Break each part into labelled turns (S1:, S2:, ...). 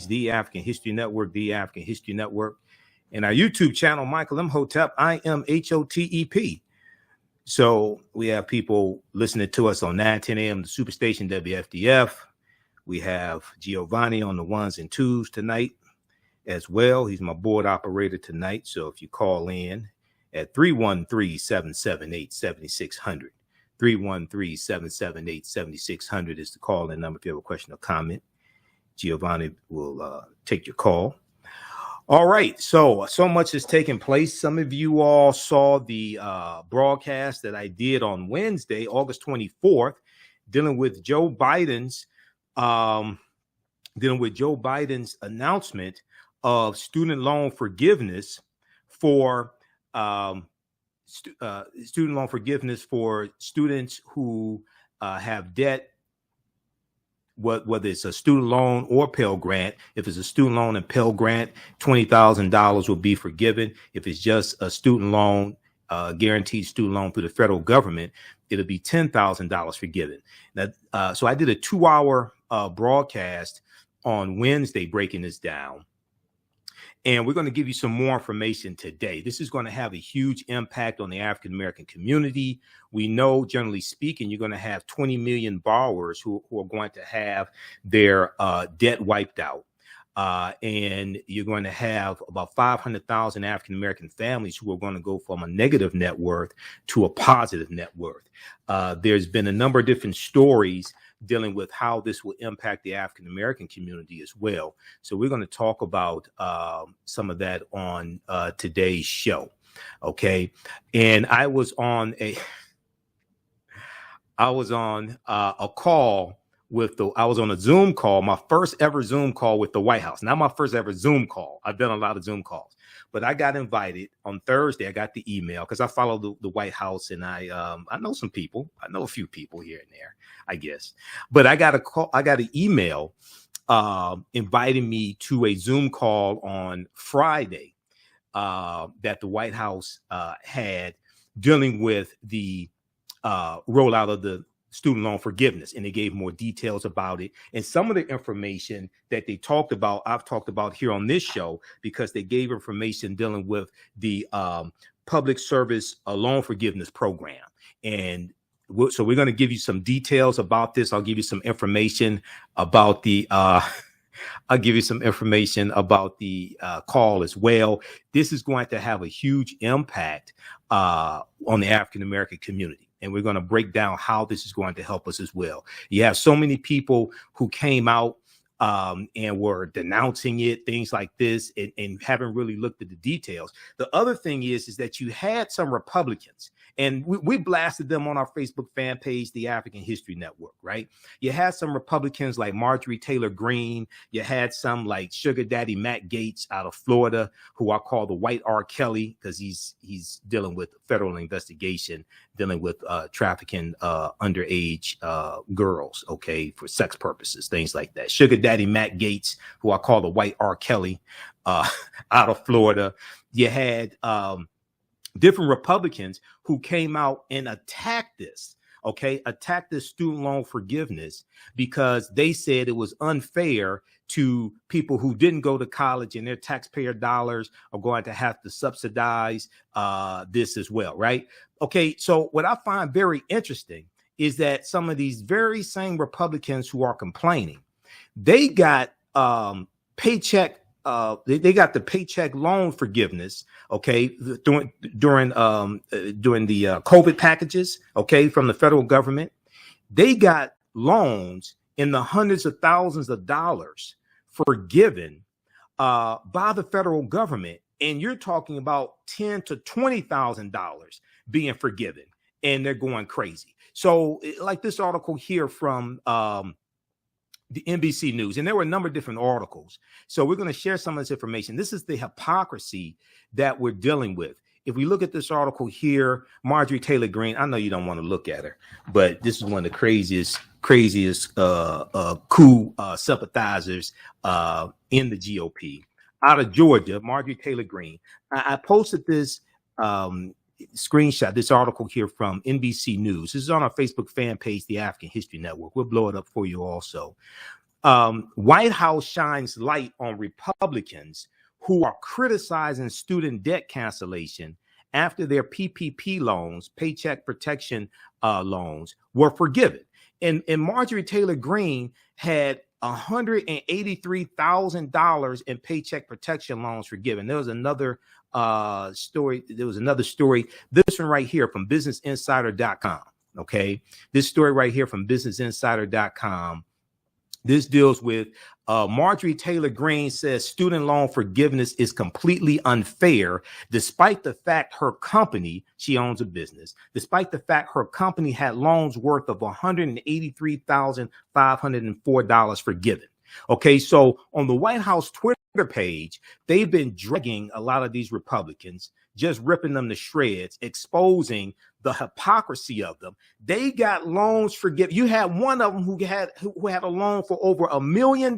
S1: page, The African History Network, The African History Network, and our YouTube channel, Michael Imhotep, IMHOTEP. So we have people listening to us on 910 a.m. the Superstation WFDF. We have Giovanni on the ones and twos tonight as well. He's my board operator tonight. So if you call in at 313-778-7600, 313-778-7600 is the call-in number if you have a question or comment. Giovanni will take your call. All right, so much has taken place. Some of you all saw the broadcast that I did on Wednesday, August 24th, dealing with Joe Biden's announcement of student loan forgiveness for students who have debt, whether it's a student loan or Pell Grant. If it's a student loan and Pell Grant, $20,000 will be forgiven. If it's just a student loan, guaranteed student loan through the federal government, it'll be $10,000 forgiven. Now, so I did a 2-hour broadcast on Wednesday breaking this down. And we're going to give you some more information today. This is going to have a huge impact on the African-American community. We know, generally speaking, you're going to have 20 million borrowers who are going to have their debt wiped out. And you're going to have about 500,000 African-American families who are going to go from a negative net worth to a positive net worth. There's been a number of different stories dealing with how this will impact the African-American community as well. So we're going to talk about some of that on today's show. Okay. And I was on a call with I was on a Zoom call, my first ever Zoom call with the White House. Not my first ever Zoom call. I've done a lot of Zoom calls, but I got invited on Thursday. I got the email because I follow the White House, and I know some people. I know a few people here and there, I guess. But I got an email inviting me to a Zoom call on Friday that the White House had dealing with the rollout of the student loan forgiveness, and they gave more details about it. And some of the information that they talked about, I've talked about here on this show, because they gave information dealing with the public service loan forgiveness program. And so we're going to give you some details about this. I'll give you some information about the call as well. This is going to have a huge impact on the African-American community. And we're going to break down how this is going to help us as well. You have so many people who came out and were denouncing it, things like this, and haven't really looked at the details. The other thing is that you had some Republicans, and we blasted them on our Facebook fan page, The African History Network, right? You had some Republicans like Marjorie Taylor Greene. You had some like Sugar Daddy Matt Gaetz out of Florida, who I call the white R. Kelly, because he's dealing with federal investigation, dealing with trafficking underage girls, okay, for sex purposes, things like that. Sugar Daddy Matt Gaetz, who I call the white R. Kelly, out of Florida. You had different Republicans who came out and attacked this student loan forgiveness, because they said it was unfair to people who didn't go to college, and their taxpayer dollars are going to have to subsidize this as well, right? Okay, so what I find very interesting is that some of these very same Republicans who are complaining, they got paycheck. They got the paycheck loan forgiveness, okay, during the COVID packages, okay, from the federal government. They got loans in the hundreds of thousands of dollars forgiven by the federal government, and you're talking about $10,000 to $20,000 being forgiven, and they're going crazy. So, like this article here from the NBC News, and there were a number of different articles. So we're going to share some of this information. This is the hypocrisy that we're dealing with. If we look at this article here, Marjorie Taylor Greene, I know you don't want to look at her, but this is one of the craziest coup sympathizers in the GOP out of Georgia, Marjorie Taylor Greene. I posted this screenshot, this article here from NBC News. This is on our Facebook fan page, The African History Network. We'll blow it up for you also. White House shines light on Republicans who are criticizing student debt cancellation after their PPP loans, paycheck protection loans, were forgiven. And Marjorie Taylor Greene had $183,000 in paycheck protection loans forgiven. There was another story. There was another story. This one right here from BusinessInsider.com. Okay, this story right here from BusinessInsider.com. This deals with Marjorie Taylor Greene says student loan forgiveness is completely unfair, despite the fact her company, she owns a business, despite the fact her company had loans worth of $183,504 forgiven. Okay, so on the White House Twitter page, they've been dragging a lot of these Republicans, just ripping them to shreds, exposing the hypocrisy of them. They got loans forgiven. You had one of them who had a loan for over $1 million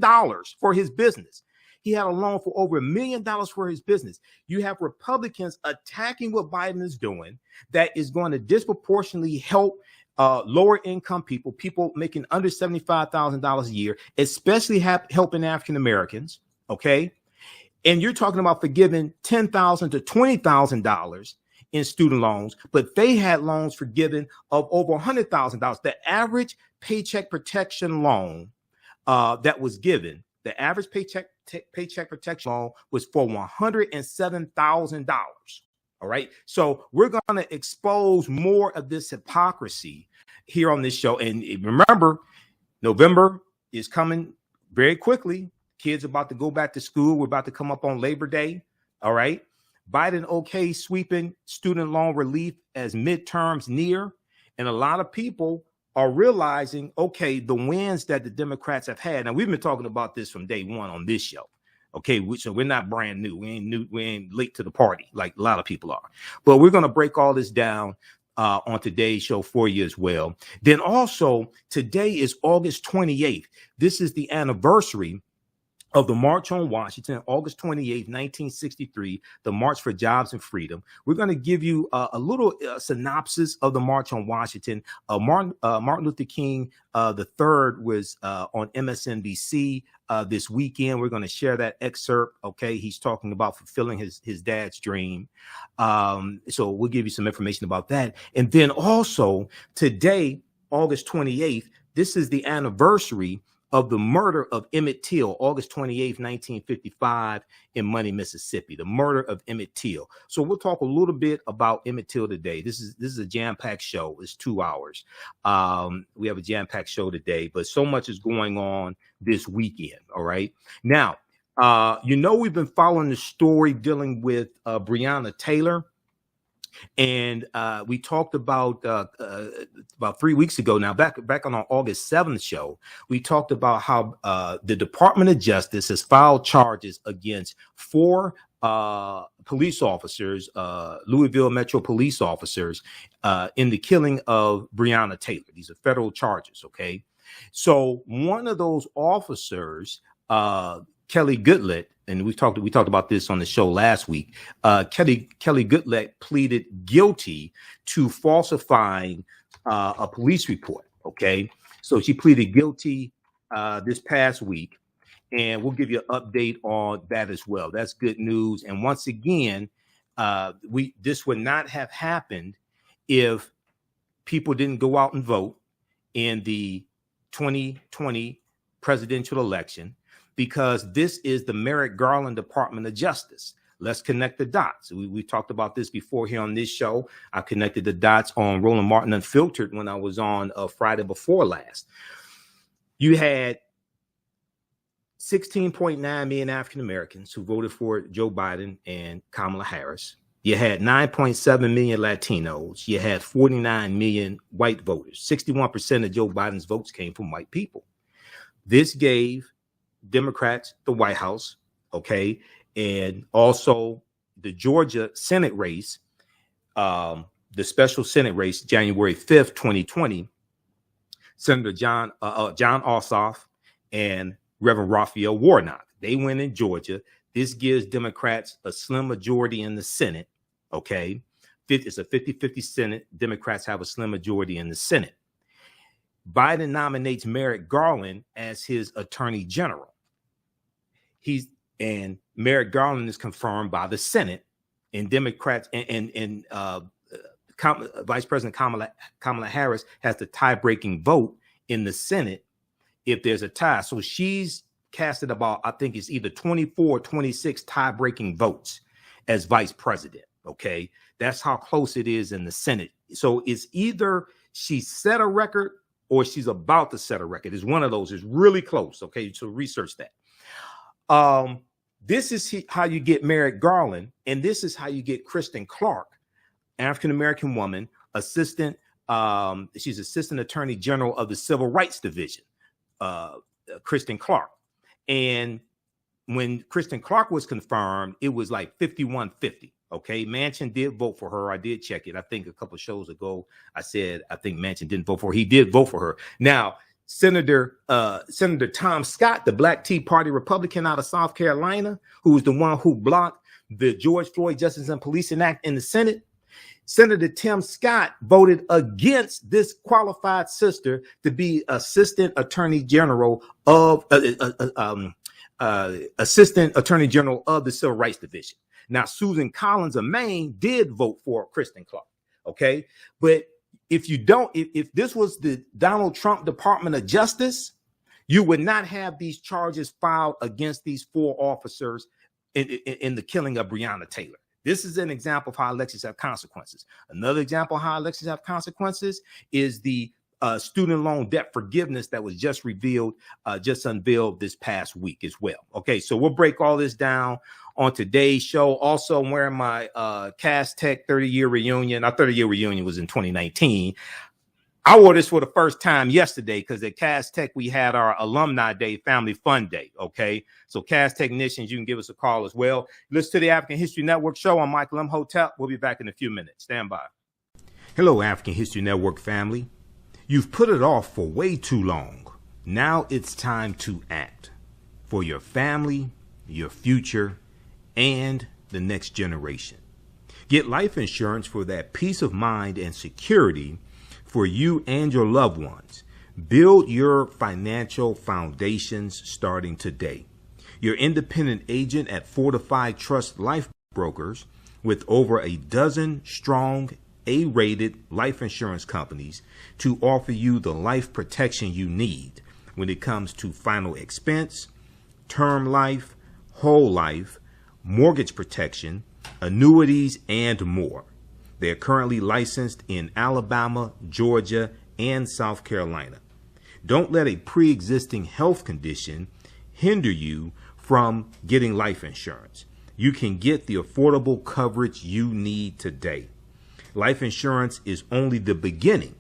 S1: for his business. He had a loan for over $1 million for his business. You have Republicans attacking what Biden is doing that is going to disproportionately help lower income people, people making under $75,000 a year, especially helping African Americans. Okay. And you're talking about forgiving $10,000 to $20,000 in student loans, but they had loans forgiven of over $100,000. The average paycheck protection loan that was given, the average paycheck protection loan was for $107,000. All right. So we're going to expose more of this hypocrisy here on this show. And remember, November is coming very quickly. Kids are about to go back to school. We're about to come up on Labor Day. All right. Biden okay sweeping student loan relief as midterms near. And a lot of people are realizing, okay, the wins that the Democrats have had. Now, we've been talking about this from day one on this show. Okay, so we're not brand new. We ain't late to the party like a lot of people are. But we're going to break all this down on today's show for you as well. Then also, today is August 28th. This is the anniversary of the March on Washington, August 28th, 1963, the March for Jobs and Freedom. We're going to give you a little synopsis of the March on Washington. Martin Luther King III was on MSNBC this weekend. We're going to share that excerpt. Okay, he's talking about fulfilling his dad's dream. So we'll give you some information about that. And then also today, August 28th, this is the anniversary of the murder of Emmett Till, August 28th, 1955 in Money, Mississippi, the murder of Emmett Till. So we'll talk a little bit about Emmett Till today. This is a jam-packed show. It's 2 hours. We have a jam-packed show today, but so much is going on this weekend. All right. Now, we've been following the story dealing with Breonna Taylor. And we talked about 3 weeks ago now, back on our August 7th show, we talked about how the Department of Justice has filed charges against 4 police officers, Louisville Metro police officers, in the killing of Breonna Taylor. These are federal charges. OK, so one of those officers, Kelly Goodlett, and we talked about this on the show last week. Kelly Goodlett pleaded guilty to falsifying a police report. Okay, so she pleaded guilty this past week, and we'll give you an update on that as well. That's good news. And once again, this would not have happened if people didn't go out and vote in the 2020 presidential election, because this is the Merrick Garland Department of Justice. Let's connect the dots. We talked about this before here on this show. I connected the dots on Roland Martin Unfiltered when I was on Friday before last. You had 16.9 million African Americans who voted for Joe Biden and Kamala Harris. You had 9.7 million Latinos. You had 49 million white voters. 61% of Joe Biden's votes came from white people. This gave Democrats the White House, okay, and also the Georgia Senate race, the special Senate race, January 5th, 2020, Senator John Ossoff and Reverend Raphael Warnock. They win in Georgia. This gives Democrats a slim majority in the Senate, okay? It's a 50-50 Senate. Democrats have a slim majority in the Senate. Biden nominates Merrick Garland as his attorney general. And Merrick Garland is confirmed by the Senate, and Democrats and Vice President Kamala Harris has the tie-breaking vote in the Senate if there's a tie. So she's casted about, I think it's either 24 or 26 tie-breaking votes as vice president. Okay, that's how close it is in the Senate. So it's either she set a record or she's about to set a record. It's one of those. It's really close. Okay, so research that. This is how you get Merrick Garland, and this is how you get Kristen Clark, African-American woman, assistant. She's assistant attorney general of the Civil Rights Division, Kristen Clark. And when Kristen Clark was confirmed, it was like 51-50. Okay, Manchin did vote for her. I did check it. I think a couple of shows ago, I said I think Manchin didn't vote for her. He did vote for her. Now, Senator Tom Scott, the Black Tea Party Republican out of South Carolina, who was the one who blocked the George Floyd Justice and Policing Act in the Senate. Senator Tim Scott voted against this qualified sister to be Assistant Attorney General of Assistant Attorney General of the Civil Rights Division. Now, Susan Collins of Maine did vote for Kristen Clark. Okay, but if you don't, if this was the Donald Trump Department of Justice, you would not have these charges filed against these 4 officers in the killing of Breonna Taylor. This is an example of how elections have consequences. Another example of how elections have consequences is the student loan debt forgiveness that was just unveiled this past week as well. Okay, so we'll break all this down on today's show. Also, I'm wearing my Cass Tech 30-year reunion. Our 30-year reunion was in 2019. I wore this for the first time yesterday because at Cass Tech, we had our Alumni Day, Family Fun Day, okay? So Cass Technicians, you can give us a call as well. Listen to the African History Network show. I'm Michael Imhotep. We'll be back in a few minutes. Stand by. Hello, African History Network family. You've put it off for way too long. Now it's time to act for your family, your future, and the next generation. Get life insurance for that peace of mind and security for you and your loved ones. Build your financial foundations starting today. Your independent agent at Fortified Trust Life Brokers, with over a dozen strong A-rated life insurance companies to offer you the life protection you need when it comes to final expense, term life, whole life, mortgage protection, annuities, and more. They are currently licensed in Alabama, Georgia, and South Carolina. Don't let a pre-existing health condition hinder you from getting life insurance. You can get the affordable coverage you need today. Life insurance is only the beginning.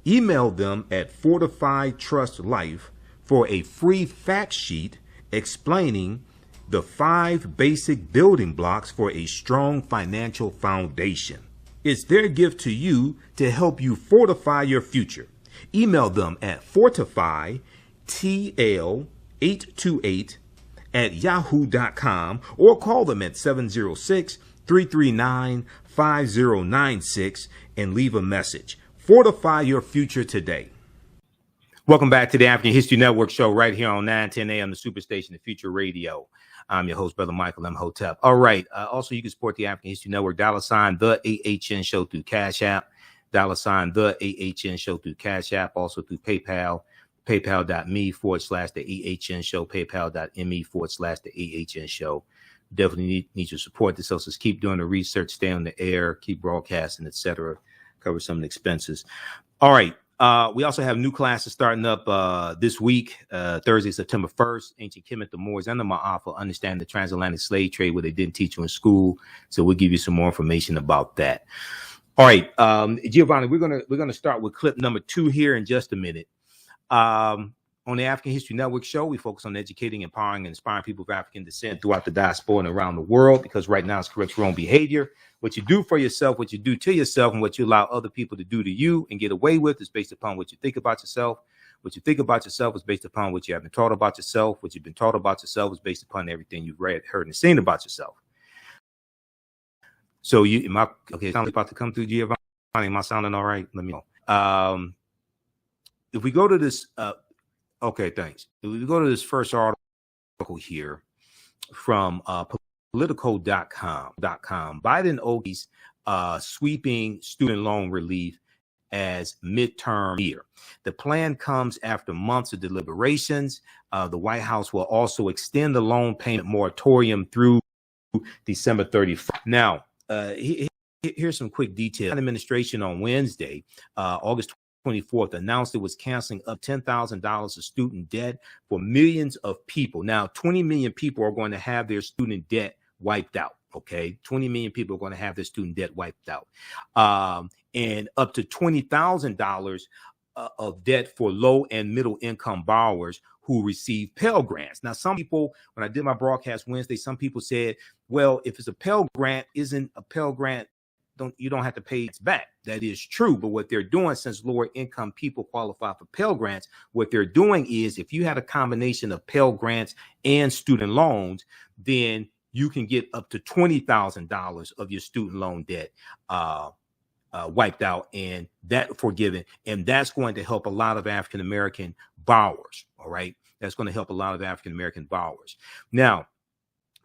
S1: Email them at Fortified Trust Life for a free fact sheet explaining the 5 basic building blocks for a strong financial foundation. It's their gift to you to help you fortify your future. Email them at fortifytl828@yahoo.com or call them at 706-339-5096 and leave a message. Fortify your future today. Welcome back to the African History Network show right here on 910 AM, the Superstation, the Future Radio. I'm your host, Brother Michael Imhotep. All right. Also, you can support the African History Network, $ TheAHN Show through Cash App, $ TheAHN Show through Cash App, also through PayPal, paypal.me/TheAHN Show, paypal.me/TheAHN Show. Definitely need your support. This helps us keep doing the research, stay on the air, keep broadcasting, etc. Cover some of the expenses. All right. We also have new classes starting up this week, Thursday, September 1st. Ancient Kemet, the Moors, and the Ma'afa, understand the transatlantic slave trade, where they didn't teach you in school. So we'll give you some more information about that. All right, Giovanni, we're gonna start with clip number 2 here in just a minute. On the African History Network show, we focus on educating, empowering, and inspiring people of African descent throughout the diaspora and around the world, because right now it's correct your own behavior. What you do for yourself, what you do to yourself, and what you allow other people to do to you and get away with is based upon what you think about yourself. What you think about yourself is based upon what you have been taught about yourself. What you've been taught about yourself is based upon everything you've read, heard, and seen about yourself. So okay, sound about to come through, Giovanni. Am I sounding all right? Let me know. if we go to this, okay, thanks. If we go to this first article here from Politico.com, Biden OGs sweeping student loan relief as midterm year. The plan comes after months of deliberations. The White House will also extend the loan payment moratorium through December 31st. Now, here's some quick details. The administration on Wednesday, August 24th, announced it was canceling up $10,000 of student debt for millions of people. Now, 20 million people are going to have their student debt wiped out. Okay, 20 million people are going to have their student debt wiped out, and up to $20,000 of debt for low and middle income borrowers who receive Pell Grants. Now, some people, when I did my broadcast Wednesday, some people said, well, if it's a Pell Grant, isn't a Pell Grant, you don't have to pay it back. That is true. But what they're doing, since lower income people qualify for Pell Grants, what they're doing is if you had a combination of Pell Grants and student loans, then you can get up to $20,000 of your student loan debt wiped out and that forgiven. And that's going to help a lot of African-American borrowers. All right. That's going to help a lot of African-American borrowers. Now,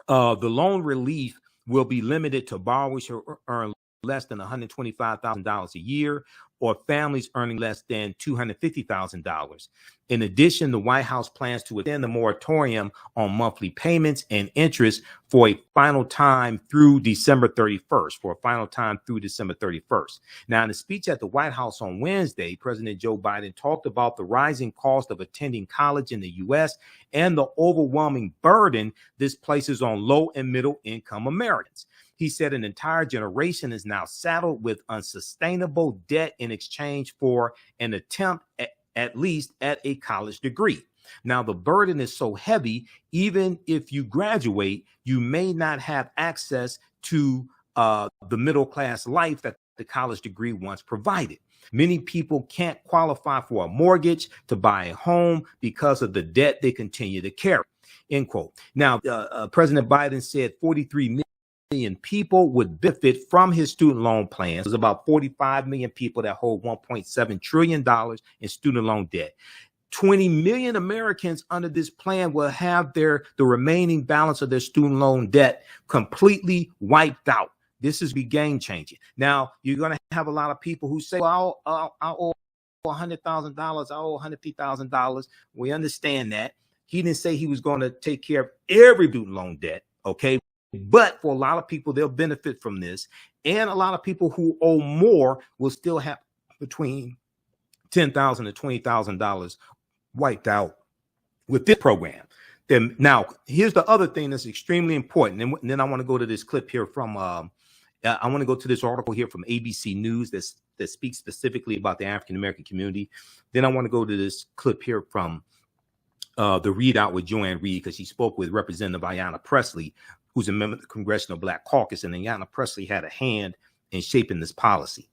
S1: the loan relief will be limited to borrowers who earn less than $125,000 a year or families earning less than $250,000. In addition, the White House plans to extend the moratorium on monthly payments and interest for a final time through December 31st. Now, in a speech at the White House on Wednesday, President Joe Biden talked about the rising cost of attending college in the U.S. and the overwhelming burden this places on low and middle income Americans. He said an entire generation is now saddled with unsustainable debt in exchange for an attempt at least at a college degree. Now, the burden is so heavy, even if you graduate, you may not have access to the middle class life that the college degree once provided. Many people can't qualify for a mortgage to buy a home because of the debt they continue to carry. End quote. Now, President Biden said 43 million people would benefit from his student loan plans. There's about 45 million people that hold $1.7 trillion in student loan debt. 20 million Americans under this plan will have the remaining balance of their student loan debt completely wiped out. This is game changing. Now, you're going to have a lot of people who say, well, I owe $100,000, I owe $150,000. We understand that. He didn't say he was going to take care of every student loan debt, okay? But for a lot of people, they'll benefit from this. And a lot of people who owe more will still have between $10,000 and $20,000 wiped out with this program. Then now, here's the other thing that's extremely important. And then I want to go to this clip here from, I want to go to this article here from ABC News that speaks specifically about the African-American community. Then I want to go to this clip here from the Readout with Joanne Reed, because she spoke with Representative Ayanna Pressley, who's a member of the Congressional Black Caucus, and Ayanna Pressley had a hand in shaping this policy.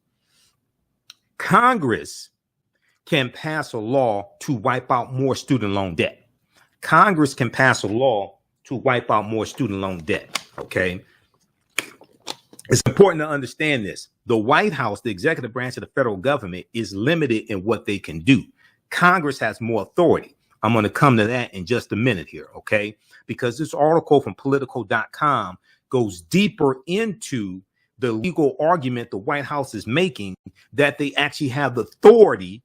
S1: Congress can pass a law to wipe out more student loan debt. Congress can pass a law to wipe out more student loan debt, okay? It's important to understand this. The White House, the executive branch of the federal government, is limited in what they can do. Congress has more authority. I'm going to come to that in just a minute here, okay? Because this article from Politico.com goes deeper into the legal argument the White House is making that they actually have the authority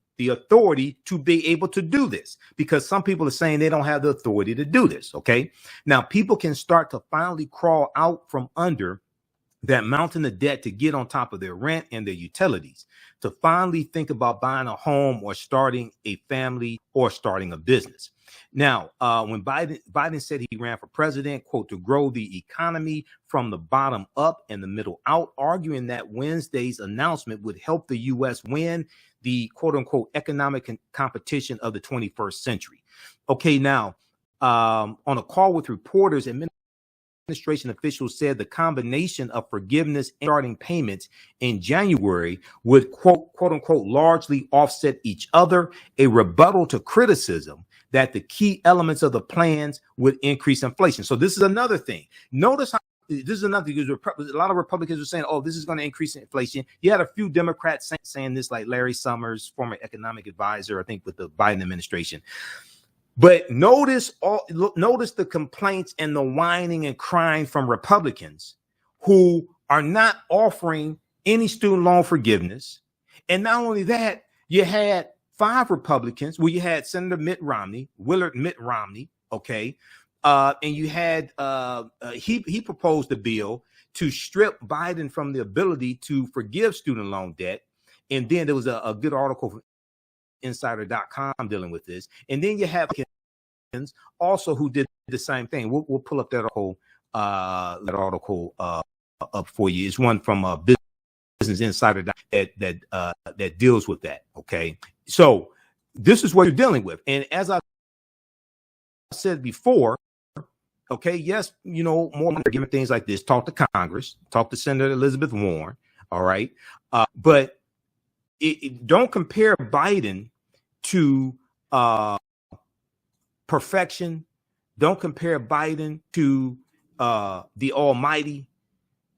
S1: to be able to do this, because some people are saying they don't have the authority to do this, okay? Now, people can start to finally crawl out from under that mountain of debt to get on top of their rent and their utilities, to finally think about buying a home or starting a family or starting a business. Now, when Biden said he ran for president, quote, to grow the economy from the bottom up and the middle out, arguing that Wednesday's announcement would help the U.S. win the quote unquote economic competition of the 21st century. Okay, now, on a call with reporters, administration officials said the combination of forgiveness and starting payments in January would quote unquote largely offset each other, a rebuttal to criticism that the key elements of the plans would increase inflation. So this is another thing. Notice how this is another because a lot of Republicans were saying, "Oh, this is going to increase inflation." You had a few Democrats saying this, like Larry Summers, former economic advisor, I think, with the Biden administration. But notice the complaints and the whining and crying from Republicans who are not offering any student loan forgiveness. And not only that, you had 5 Republicans. Well, you had Senator Willard Mitt Romney, okay, and you had he proposed a bill to strip Biden from the ability to forgive student loan debt. And then there was a good article from Insider.com dealing with this. And then you have also who did the same thing. We'll pull up that article up for you. It's one from Business Insider that deals with that. Okay, so this is what you're dealing with. And as I said before, okay, yes, more given things like this. Talk to Congress, talk to Senator Elizabeth Warren. All right, but don't compare Biden to perfection. Don't compare Biden to the almighty.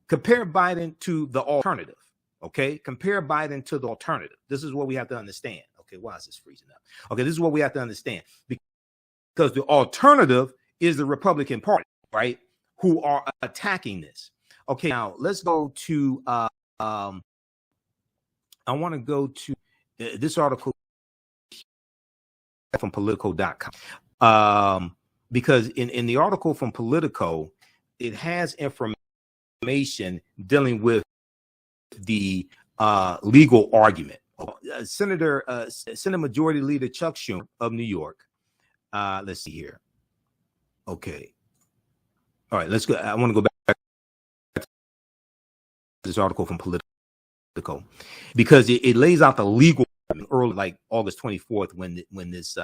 S1: Compare Biden to the alternative. Okay, compare Biden to the alternative. This is what we have to understand. Okay, why is this freezing up? Okay, this is what we have to understand, because the alternative is the Republican Party, right, who are attacking this. Okay, now let's go to I want to go to this article from Politico.com, because in the article from Politico, it has information dealing with the legal argument. Senate Majority Leader Chuck Schumer of New York. Let's see here. Okay. All right, let's go. I want to go back to this article from Politico, because it lays out the legal early, like August 24th, when this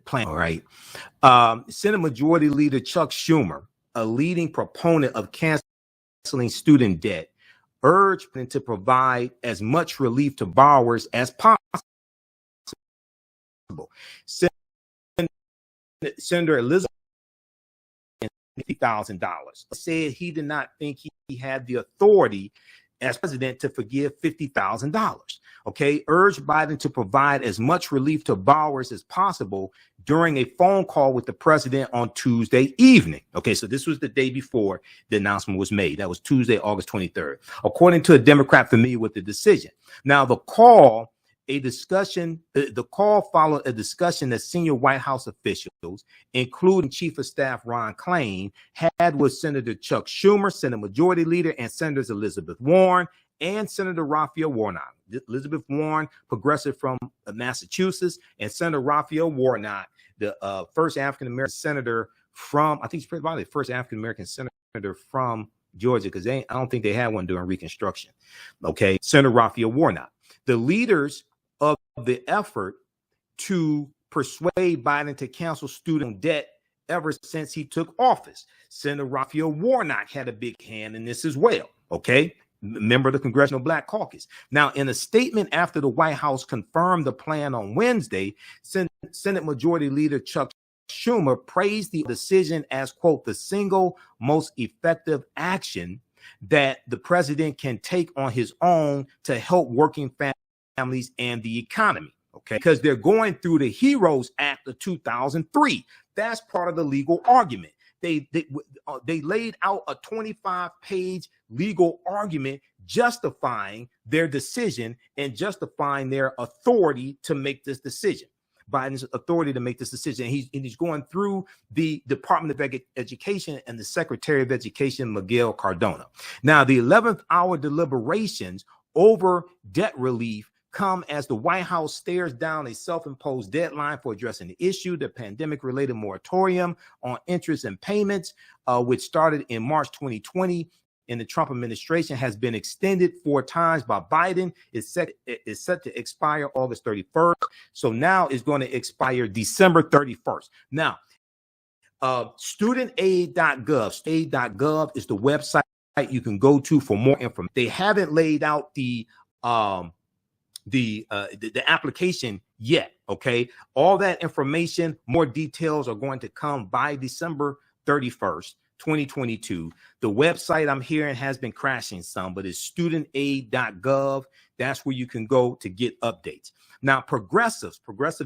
S1: plan. All right. Senate Majority Leader Chuck Schumer, a leading proponent of canceling student debt, urged to provide as much relief to borrowers as possible. Senator Elizabeth $50,000 said he did not think he had the authority as president to forgive $50,000. Okay, urged Biden to provide as much relief to borrowers as possible during a phone call with the president on Tuesday evening. Okay, so this was the day before the announcement was made. That was Tuesday, August 23rd, according to a Democrat familiar with the decision. Now, the call followed a discussion that senior White House officials, including Chief of Staff Ron Klain, had with Senator Chuck Schumer, Senate Majority Leader, and Senators Elizabeth Warren and Senator Raphael Warnock. Elizabeth Warren, progressive from Massachusetts, and Senator Raphael Warnock, the first African-American senator from, I think he's probably the first African-American senator from Georgia, because I don't think they had one during Reconstruction. Okay, Senator Raphael Warnock. The leaders of the effort to persuade Biden to cancel student debt ever since he took office. Senator Raphael Warnock had a big hand in this as well. Okay, member of the Congressional Black Caucus. Now, in a statement after the White House confirmed the plan on Wednesday, Senate Majority Leader Chuck Schumer praised the decision as, quote, the single most effective action that the president can take on his own to help working families and the economy. Okay, because they're going through the HEROES Act of 2003. That's part of the legal argument. They laid out a 25-page legal argument justifying their decision and justifying their authority to make this decision. Biden's authority to make this decision. He's going through the Department of Education and the Secretary of Education, Miguel Cardona. Now, the 11th hour deliberations over debt relief come as the White House stares down a self-imposed deadline for addressing the issue. The pandemic-related moratorium on interest and payments, which started in March 2020 in the Trump administration, has been extended 4 times by Biden. It's set to expire August 31st. So now it's going to expire December 31st. Now, studentaid.gov. Aid.gov is the website you can go to for more information. They haven't laid out the application yet. Okay, all that information, more details are going to come by December 31st. 2022. The website I'm hearing has been crashing some, but it's studentaid.gov. That's where you can go to get updates. Now, progressive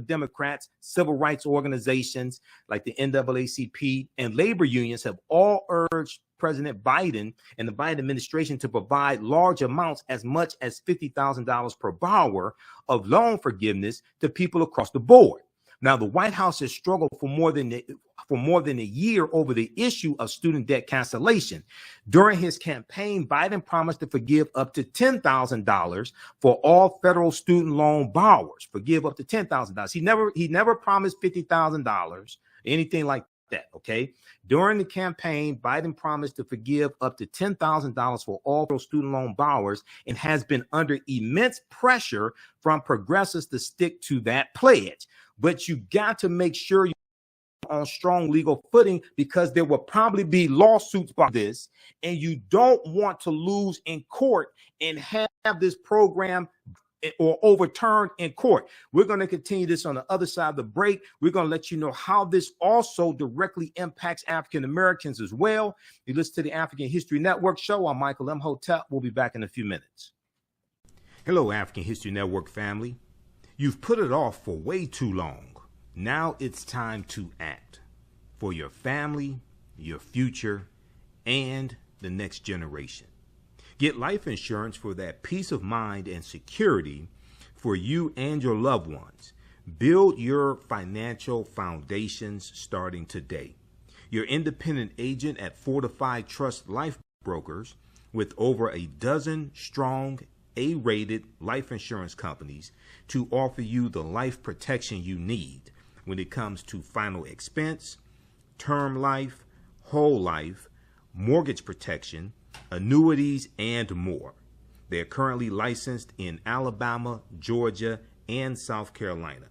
S1: Democrats, civil rights organizations like the NAACP and labor unions have all urged President Biden and the Biden administration to provide large amounts, as much as $50,000 per borrower, of loan forgiveness to people across the board. Now, the White House has struggled for more than a year over the issue of student debt cancellation. During his campaign, Biden promised to forgive up to $10,000 for all federal student loan borrowers. Forgive up to $10,000. He never promised $50,000, anything like that. Okay. During the campaign, Biden promised to forgive up to $10,000 for all federal student loan borrowers, and has been under immense pressure from progressives to stick to that pledge. But you got to make sure you're on strong legal footing, because there will probably be lawsuits about this, and you don't want to lose in court and have this program or overturned in court. We're going to continue this on the other side of the break. We're going to let you know how this also directly impacts African Americans as well. You listen to the African History Network show. I'm Michael Imhotep. We'll be back in a few minutes. Hello, African History Network family. You've put it off for way too long. Now it's time to act for your family, your future, and the next generation. Get life insurance for that peace of mind and security for you and your loved ones. Build your financial foundations starting today. Your independent agent at Fortified Trust Life Brokers, with over a dozen strong A-rated life insurance companies to offer you the life protection you need when it comes to final expense, term life, whole life, mortgage protection, annuities, and more. They're currently licensed in Alabama, Georgia, and South Carolina.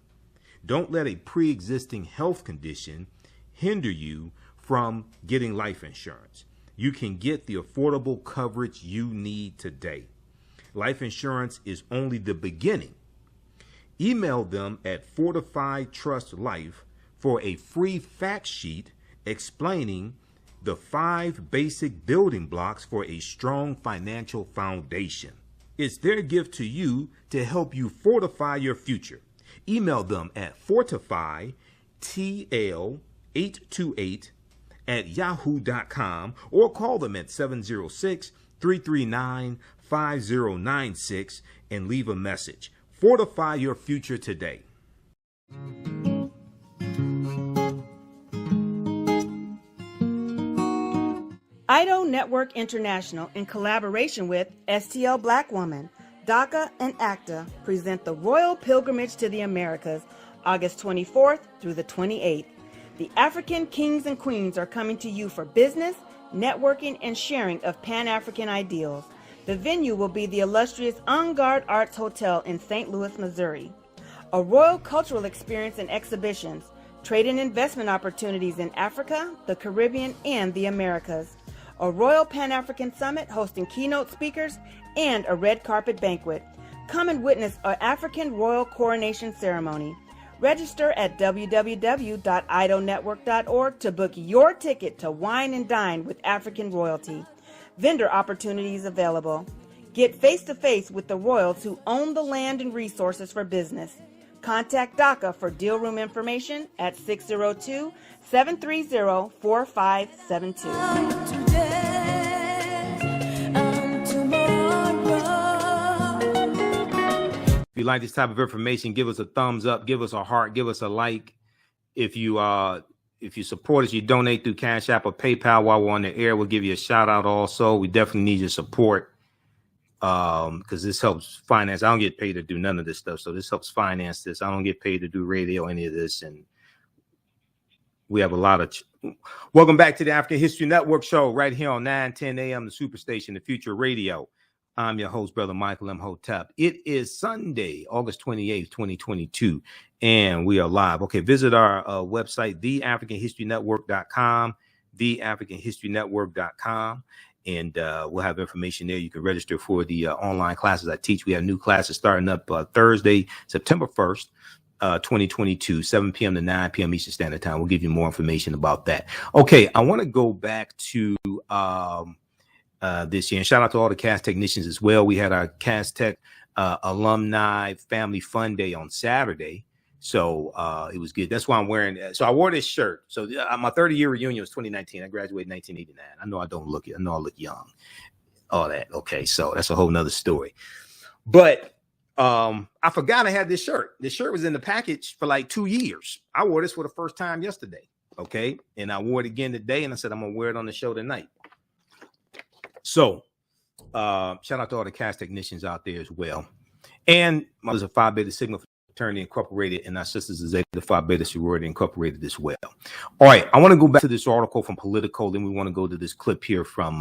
S1: Don't let a pre-existing health condition hinder you from getting life insurance. You can get the affordable coverage you need today. Life insurance is only the beginning. Email them at Fortified Trust Life for a free fact sheet explaining the 5 basic building blocks for a strong financial foundation. It's their gift to you to help you fortify your future. Email them at fortifytl828@yahoo.com or call them at 706-339-5096 and leave a message. Fortify your future today.
S2: IDO Network International, in collaboration with STL Black Woman, DACA, and ACTA, present the Royal Pilgrimage to the Americas, August 24th through the 28th. The African kings and queens are coming to you for business, networking, and sharing of Pan-African ideals. The venue will be the illustrious En Garde Arts Hotel in St. Louis, Missouri. A royal cultural experience and exhibitions, trade and investment opportunities in Africa, the Caribbean, and the Americas. A Royal Pan-African Summit hosting keynote speakers, and a red carpet banquet. Come and witness an African royal coronation ceremony. Register at www.idonetwork.org to book your ticket to wine and dine with African royalty. Vendor opportunities available. Get face-to-face with the royals who own the land and resources for business. Contact DACA for deal room information at 602-730-4572.
S1: If you like this type of information, give us a thumbs up, give us a heart, give us a like. If you support us, you donate through Cash App or PayPal while we're on the air, we'll give you a shout out also. We definitely need your support because this helps finance. I don't get paid to do none of this stuff, so this helps finance this. I don't get paid to do radio, any of this, and we have a lot of welcome back to the African History Network show right here on 9:10 a.m. the Superstation, the Future Radio. I'm your host, Brother Michael Imhotep. It is Sunday, August 28th, 2022, and we are live. Okay, visit our website, TheAfricanHistoryNetwork.com, TheAfricanHistoryNetwork.com, and we'll have information there. You can register for the online classes I teach. We have new classes starting up Thursday, September 1st. 2022, 7 p.m. to 9 p.m. Eastern Standard Time. We'll give you more information about that. Okay, I want to go back to this year, and shout out to all the cast technicians as well. We had our Cast Tech Alumni Family Fun Day on Saturday. So it was good. That's why I'm wearing. So I wore this shirt. So my 30-year reunion was 2019. I graduated in 1989. I know I don't look it. I know I look young. All that. Okay. So that's a whole nother story. But I forgot I had this shirt. This shirt was in the package for like 2 years. I wore this for the first time yesterday. Okay. And I wore it again today. And I said, I'm going to wear it on the show tonight. So shout out to all the cast technicians out there as well. And I was a Phi Beta Sigma Fraternity Incorporated, and our sisters is Zeta Phi Beta Sorority Incorporated as well. All right. I want to go back to this article from Politico. Then we want to go to this clip here from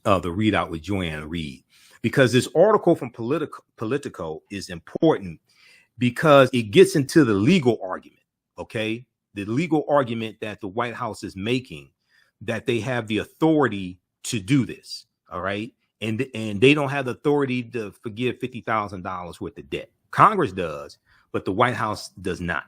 S1: the readout with Joanne Reed, because this article from Politico is important because it gets into the legal argument. Okay. The legal argument that the White House is making, that they have the authority to do this. All right. And they don't have the authority to forgive $50,000 worth of debt. Congress does, but the White House does not.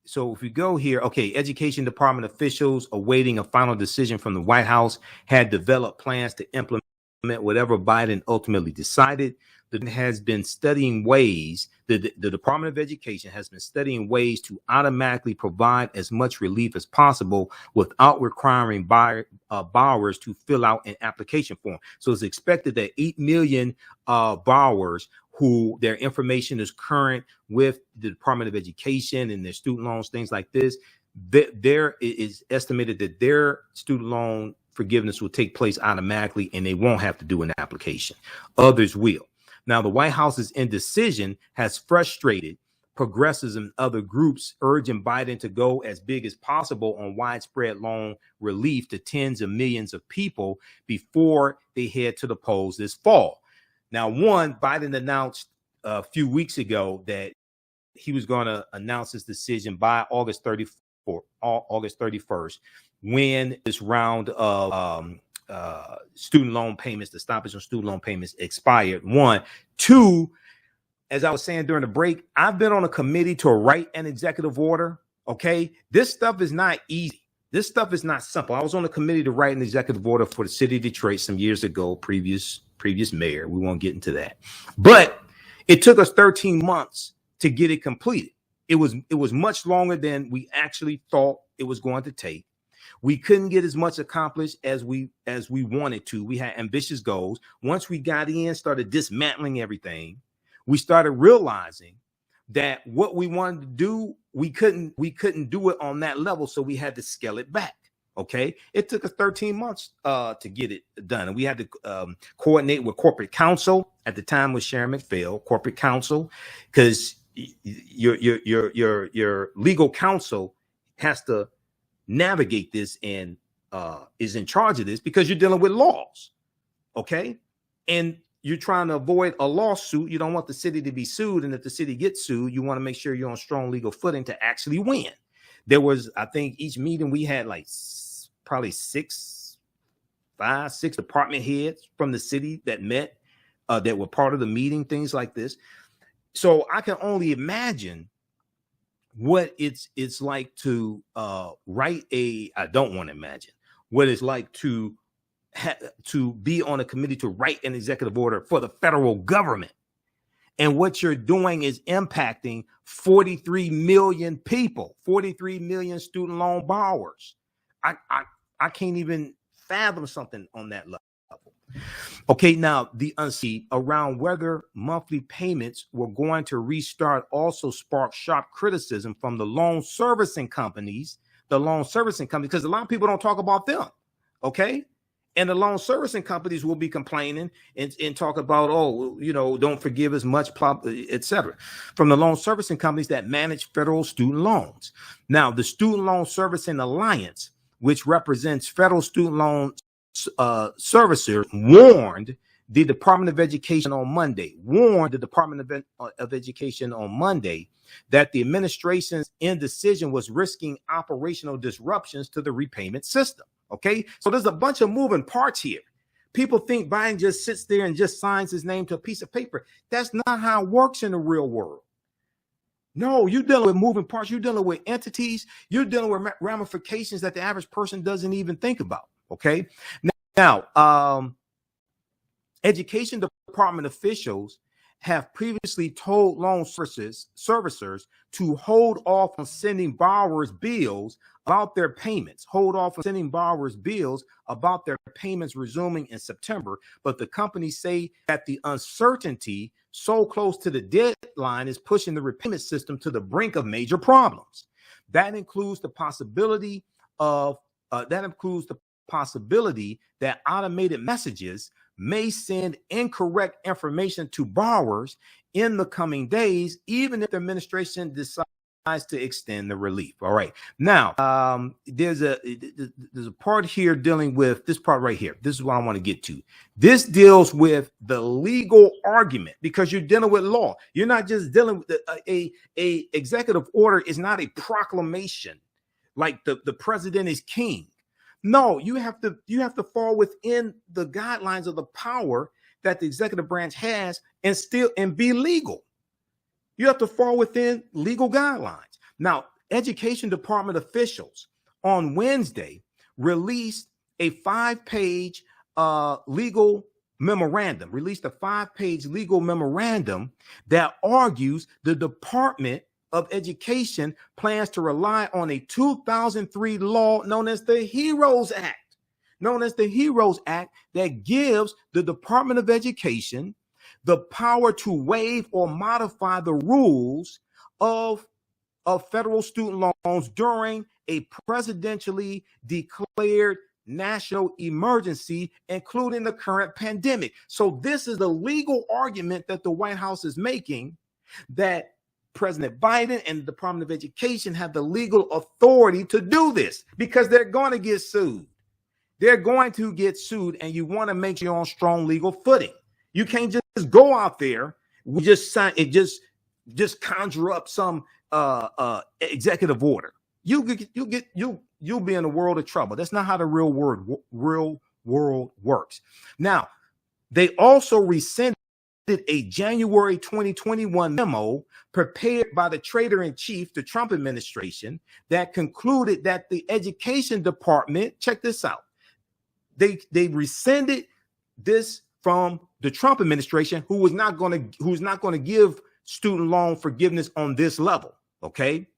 S1: So if we go here, okay, Education Department officials awaiting a final decision from the White House had developed plans to implement whatever Biden ultimately decided. That has been studying ways, the Department of Education has been studying ways to automatically provide as much relief as possible without requiring borrowers to fill out an application form. So it's expected that 8 million borrowers who their information is current with the Department of Education and their student loans, things like this, there is estimated that their student loan forgiveness will take place automatically and they won't have to do an application. Others will. Now, the White House's indecision has frustrated progressives and other groups, urging Biden to go as big as possible on widespread loan relief to tens of millions of people before they head to the polls this fall. Now, Biden announced a few weeks ago that he was going to announce his decision by August 31st, when this round of student loan payments, the stoppage on student loan payments expired. 1, 2, as I was saying during the break, I've been on a committee to write an executive order. Okay. This stuff is not easy. This stuff is not simple. I was on a committee to write an executive order for the city of Detroit some years ago, previous mayor. We won't get into that, but it took us 13 months to get it completed. It was much longer than we actually thought it was going to take. We couldn't get as much accomplished as we wanted to. We had ambitious goals. Once we got in, started dismantling everything, we started realizing that what we wanted to do, we couldn't do it on that level. So we had to scale it back. Okay. It took us 13 months to get it done. And we had to coordinate with corporate counsel. At the time was Sharon McPhail, corporate counsel, because your legal counsel has to navigate this and is in charge of this because you're dealing with laws. Okay. And you're trying to avoid a lawsuit. You don't want the city to be sued. And if the city gets sued, you want to make sure you're on strong legal footing to actually win. There was, I think each meeting we had like probably 6 department heads from the city that met, that were part of the meeting, things like this. So I can only imagine what it's like to write I don't want to imagine what it's like to be on a committee to write an executive order for the federal government. And what you're doing is impacting 43 million people, 43 million student loan borrowers. I can't even fathom something on that level. Okay, now the uncertainty around whether monthly payments were going to restart also sparked sharp criticism from the loan servicing companies, because a lot of people don't talk about them. Okay. And the loan servicing companies will be complaining and talk about, don't forgive as much, etc. From the loan servicing companies that manage federal student loans. Now, the Student Loan Servicing Alliance, which represents federal student loan servicers, warned the Department of Education on Monday, that the administration's indecision was risking operational disruptions to the repayment system. Okay, so there's a bunch of moving parts here. People think Biden just sits there and just signs his name to a piece of paper. That's not how it works in the real world. No, you're dealing with moving parts. You're dealing with entities. You're dealing with ramifications that the average person doesn't even think about. Okay. Now, education department officials have previously told loan servicers to hold off on sending borrowers bills about their payments, about their payments resuming in September. But the companies say that the uncertainty so close to the deadline is pushing the repayment system to the brink of major problems. That includes the possibility that automated messages may send incorrect information to borrowers in the coming days, even if the administration decides to extend the relief. All right. Now, there's a part here dealing with this part right here. This is what I want to get to. This deals with the legal argument, because you're dealing with law. You're not just dealing with a executive order is not a proclamation like the president is king. No, you have to fall within the guidelines of the power that the executive branch has and be legal. You have to fall within legal guidelines. Now, education department officials on Wednesday released a 5-page legal memorandum, that argues the Department of Education plans to rely on a 2003 law known as the HEROES Act, that gives the Department of Education the power to waive or modify the rules of federal student loans during a presidentially declared national emergency, including the current pandemic. So this is the legal argument that the White House is making, that President Biden and the Department of Education have the legal authority to do this, because they're going to get sued. And you want to make sure you're on strong legal footing. You can't just go out there, just conjure up some executive order. You'll be in a world of trouble. That's not how the real world works. Now, they also rescinded a January 2021 memo prepared by the traitor-in-chief, the Trump administration, that concluded that the education department, check this out, they rescinded this from the Trump administration, who's not going to give student loan forgiveness on this level. Okay.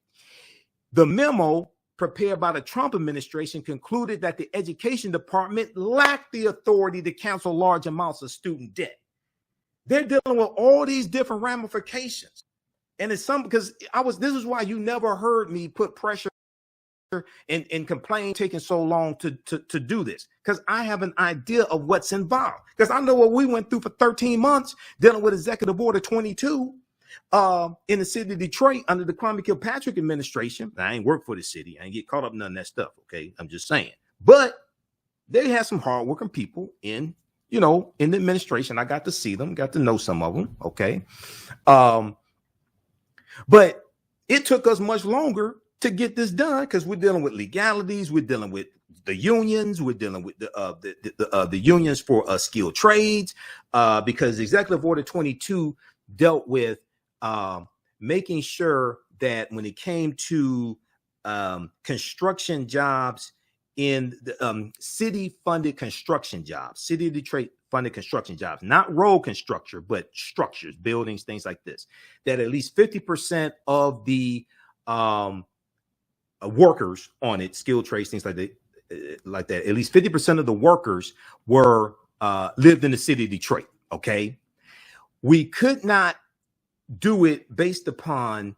S1: The memo prepared by the Trump administration concluded that the education department lacked the authority to cancel large amounts of student debt. They're dealing with all these different ramifications. And it's this is why you never heard me put pressure and complain taking so long to do this, because I have an idea of what's involved, because I know what we went through for 13 months dealing with Executive Order 22 in the city of Detroit under the Kwame Kilpatrick administration. I ain't work for the city. I ain't get caught up in none of that stuff. Okay. I'm just saying, but they had some hardworking people in the administration. I got to see them, got to know some of them. Okay. But it took us much longer to get this done, because we're dealing with legalities. We're dealing with the unions. We're dealing with the unions for skilled trades, because Executive Order 22 dealt with making sure that when it came to construction jobs in the city-funded construction jobs, City of Detroit funded construction jobs, not road construction, but structures, buildings, things like this, that at least 50% of the workers on it, skilled trades, things like that, at least 50% of the workers were lived in the city of Detroit. Okay. We could not do it based upon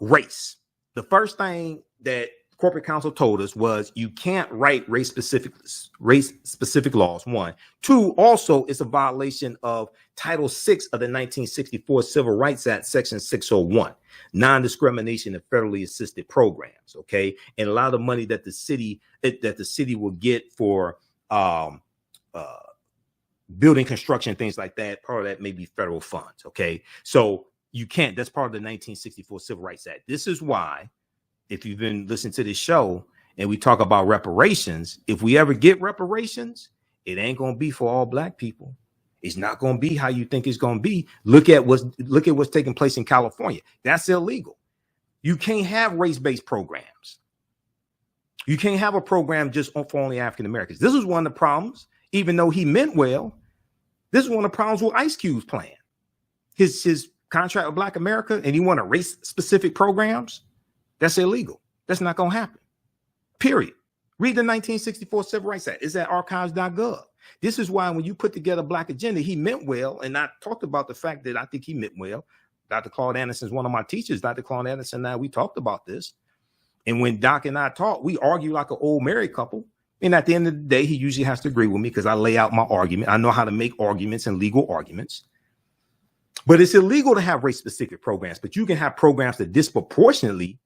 S1: race. The first thing that corporate counsel told us was you can't write race specific laws. 1, 2, also it's a violation of Title 6 of the 1964 Civil Rights Act, Section 601, non-discrimination in federally assisted programs. Okay. And a lot of the money that the city will get for building construction, things like that, part of that may be federal funds. Okay. So you can't, that's part of the 1964 Civil Rights Act. This is why, if you've been listening to this show and we talk about reparations, if we ever get reparations, It ain't going to be for all black people. It's not going to be how you think it's going to be. Look at what's taking place in California. That's illegal. You can't have race-based programs. You can't have a program just for only African Americans. This is one of the problems, even though he meant well. This is one of the problems with Ice Cube's plan. His contract with Black America, and you want to race-specific programs? That's illegal. That's not going to happen. Period. Read the 1964 Civil Rights Act. It's at archives.gov. This is why when you put together Black Agenda, he meant well. And I talked about the fact that I think he meant well. Dr. Claude Anderson is one of my teachers. Dr. Claude Anderson and I, we talked about this. And when Doc and I talk, we argue like an old married couple. And at the end of the day, he usually has to agree with me because I lay out my argument. I know how to make arguments and legal arguments. But it's illegal to have race-specific programs. But you can have programs that disproportionately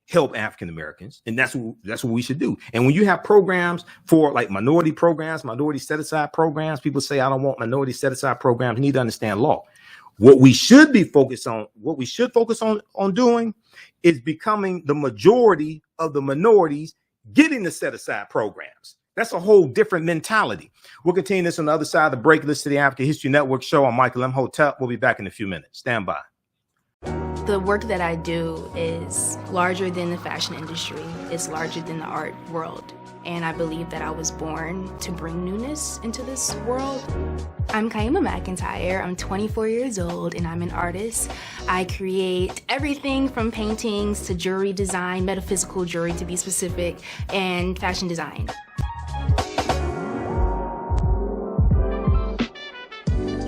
S1: help African Americans, and that's what we should do. And when you have programs for like minority programs, minority set-aside programs, people say, I don't want minority set-aside programs. You need to understand law. What we should be focused on, what we should focus on doing is becoming the majority of the minorities getting the set-aside programs. That's a whole different mentality. We'll continue this on the other side of the break. Listen to the African History Network show. I'm Michael Imhotep. We'll be back in a few minutes. Stand by.
S3: The work that I do is larger than the fashion industry. It's larger than the art world. And I believe that I was born to bring newness into this world. I'm Kaima McIntyre. I'm 24 years old and I'm an artist. I create everything from paintings to jewelry design, metaphysical jewelry to be specific, and fashion design.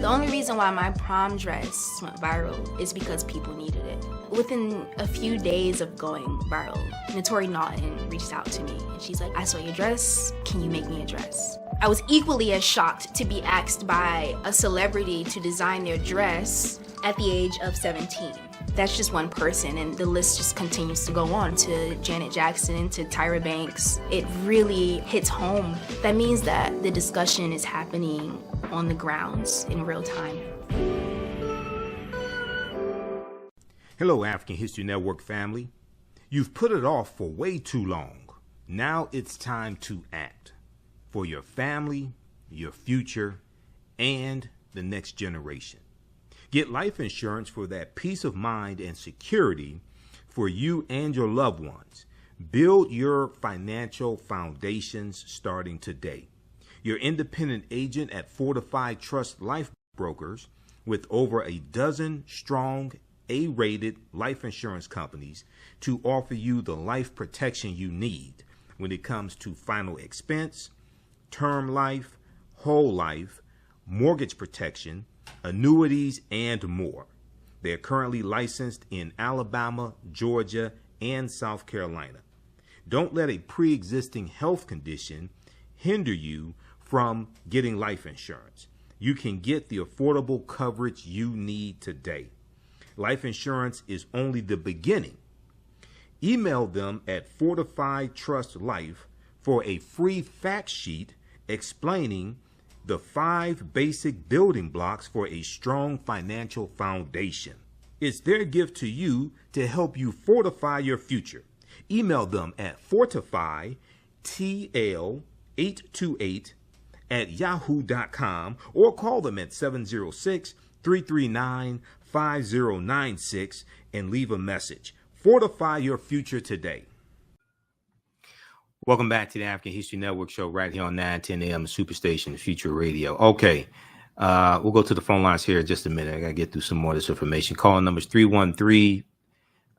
S3: The only reason why my prom dress went viral is because people needed it. Within a few days of going viral, Notori Naughton reached out to me and she's like, I saw your dress, can you make me a dress? I was equally as shocked to be asked by a celebrity to design their dress at the age of 17. That's just one person, and the list just continues to go on to Janet Jackson, to Tyra Banks. It really hits home. That means that the discussion is happening on the grounds in real time.
S1: Hello, African History Network family. You've put it off for way too long. Now it's time to act for your family, your future, and the next generation. Get life insurance for that peace of mind and security for you and your loved ones. Build your financial foundations starting today. Your independent agent at Fortified Trust Life Brokers, with over a dozen strong A-rated life insurance companies to offer you the life protection you need when it comes to final expense, term life, whole life, mortgage protection, annuities, and more. They're currently licensed in Alabama, Georgia, and South Carolina. Don't let a pre-existing health condition hinder you from getting life insurance. You can get the affordable coverage you need today. Life insurance is only the beginning. Email them at Fortified Trust Life for a free fact sheet explaining the 5 basic building blocks for a strong financial foundation. It's their gift to you to help you fortify your future. Email them at fortifytl828@yahoo.com or call them at 706-339-5096 and leave a message. Fortify your future today. Welcome back to the African History Network show right here on 910 AM Superstation, the Future Radio. Okay, we'll go to the phone lines here in just a minute. I got to get through some more of this information. Call numbers 313-778-7600.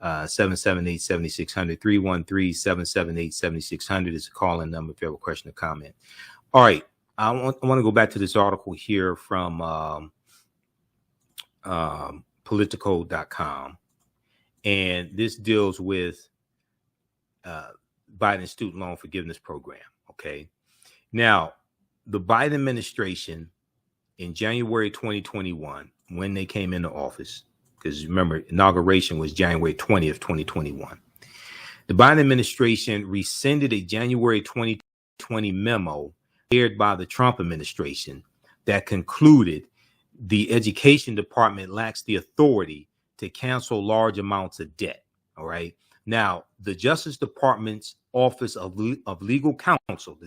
S1: 313-778-7600 is a call-in number if you have a question or comment. All right, I want to go back to this article here from Politico.com, and this deals with Biden student loan forgiveness program. Okay. Now, the Biden administration in January 2021, when they came into office, because remember, inauguration was January 20th, 2021. The Biden administration rescinded a January 2020 memo shared by the Trump administration that concluded the Education Department lacks the authority to cancel large amounts of debt. All right. Now, the Justice Department's Office of Legal Counsel,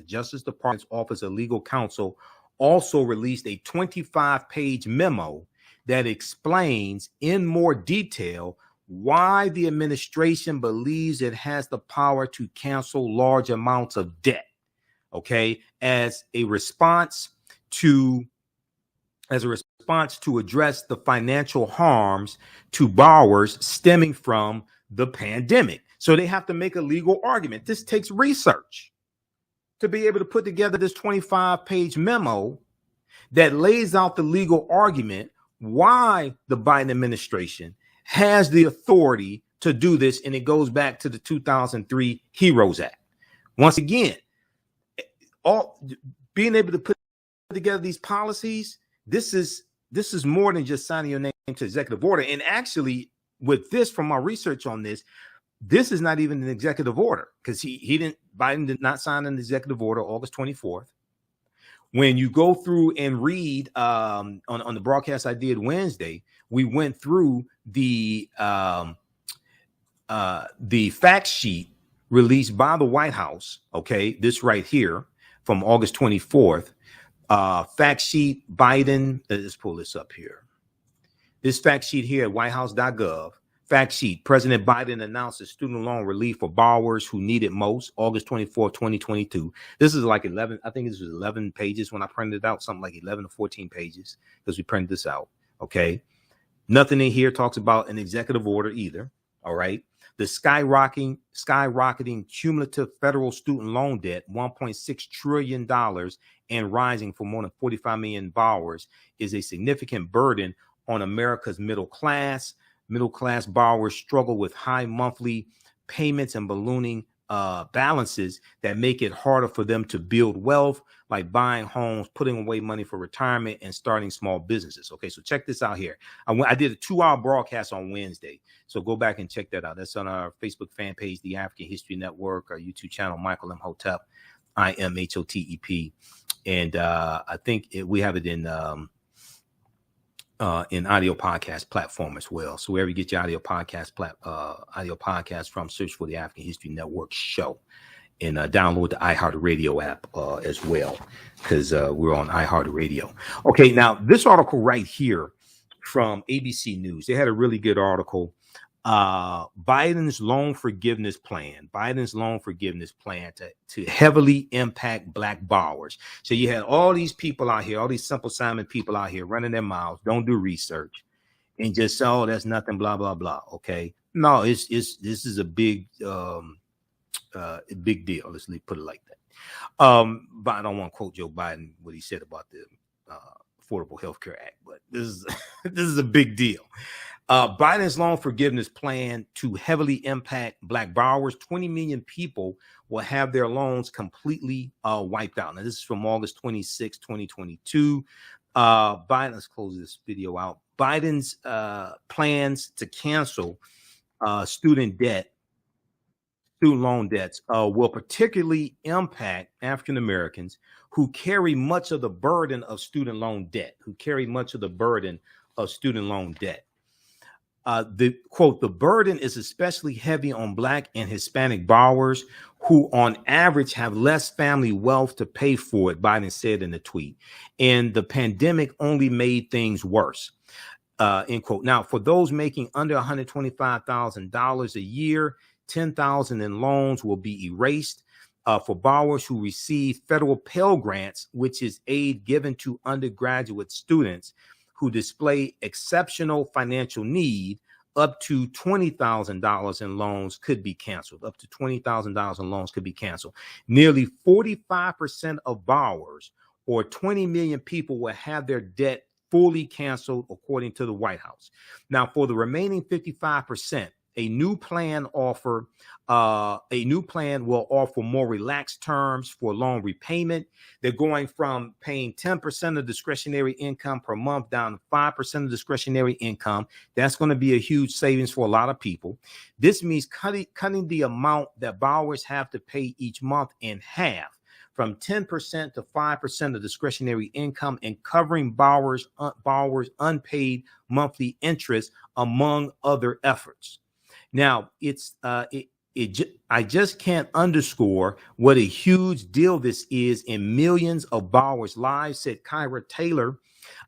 S1: also released a 25-page memo that explains in more detail why the administration believes it has the power to cancel large amounts of debt, okay, as a response to address the financial harms to borrowers stemming from the pandemic. So they have to make a legal argument. This takes research to be able to put together this 25-page memo that lays out the legal argument why the Biden administration has the authority to do this. And it goes back to the 2003 HEROES Act. Once again, being able to put together these policies, this is more than just signing your name to executive order. And actually, with this, from my research on this is not even an executive order, because Biden did not sign an executive order August 24th. When you go through and read on the broadcast I did Wednesday, we went through the fact sheet released by the White House. Okay, this right here from August 24th. Fact sheet Biden. Let's pull this up here. This fact sheet here at whitehouse.gov. Fact sheet: President Biden announces student loan relief for borrowers who need it most, August 24, 2022. This is like 11, I think this was 11 pages when I printed it out, something like 11 or 14 pages, because we printed this out. Okay. Nothing in here talks about an executive order either. All right. The skyrocketing cumulative federal student loan debt, $1.6 trillion and rising for more than 45 million borrowers, is a significant burden on America's middle class. Middle class borrowers struggle with high monthly payments and ballooning balances that make it harder for them to build wealth, like buying homes, putting away money for retirement, and starting small businesses. Okay, so check this out here. I did a 2-hour broadcast on Wednesday, so go back and check that out. That's on our Facebook fan page, The African History Network, our YouTube channel, Michael Imhotep, IMHOTEP, and I think we have it in audio podcast platform as well. So wherever you get your audio podcast from, search for the African History Network show, and download the iHeartRadio app as well, because we're on iHeartRadio. Okay, now this article right here from ABC News, they had a really good article. Biden's loan forgiveness plan to heavily impact Black borrowers. So you had all these people out here, all these Simple Simon people out here running their mouths, don't do research, and just say, oh, that's nothing, blah, blah, blah. Okay. No, this is a big deal. Let's put it like that. But I don't want to quote Joe Biden, what he said about the Affordable Health Care Act, but this is a big deal. Biden's loan forgiveness plan to heavily impact Black borrowers. 20 million people will have their loans completely wiped out. Now, this is from August 26, 2022. Biden, let's close this video out. Biden's plans to cancel student loan debts will particularly impact African Americans who carry much of the burden of student loan debt. The quote, the burden is especially heavy on Black and Hispanic borrowers who on average have less family wealth to pay for it, Biden said in the tweet. And the pandemic only made things worse. End quote. Now, for those making under $125,000 a year, $10,000 in loans will be erased. For borrowers who receive federal Pell Grants, which is aid given to undergraduate students who display exceptional financial need, up to $20,000 in loans could be canceled. Nearly 45% of borrowers, or 20 million people, will have their debt fully canceled, according to the White House. Now, for the remaining 55%, a new plan will offer more relaxed terms for loan repayment. They're going from paying 10% of discretionary income per month down to 5% of discretionary income. That's going to be a huge savings for a lot of people. This means cutting the amount that borrowers have to pay each month in half, from 10% to 5% of discretionary income, and covering borrowers' unpaid monthly interest, among other efforts. Now, I just can't underscore what a huge deal this is in millions of borrowers' lives, said Kyra Taylor,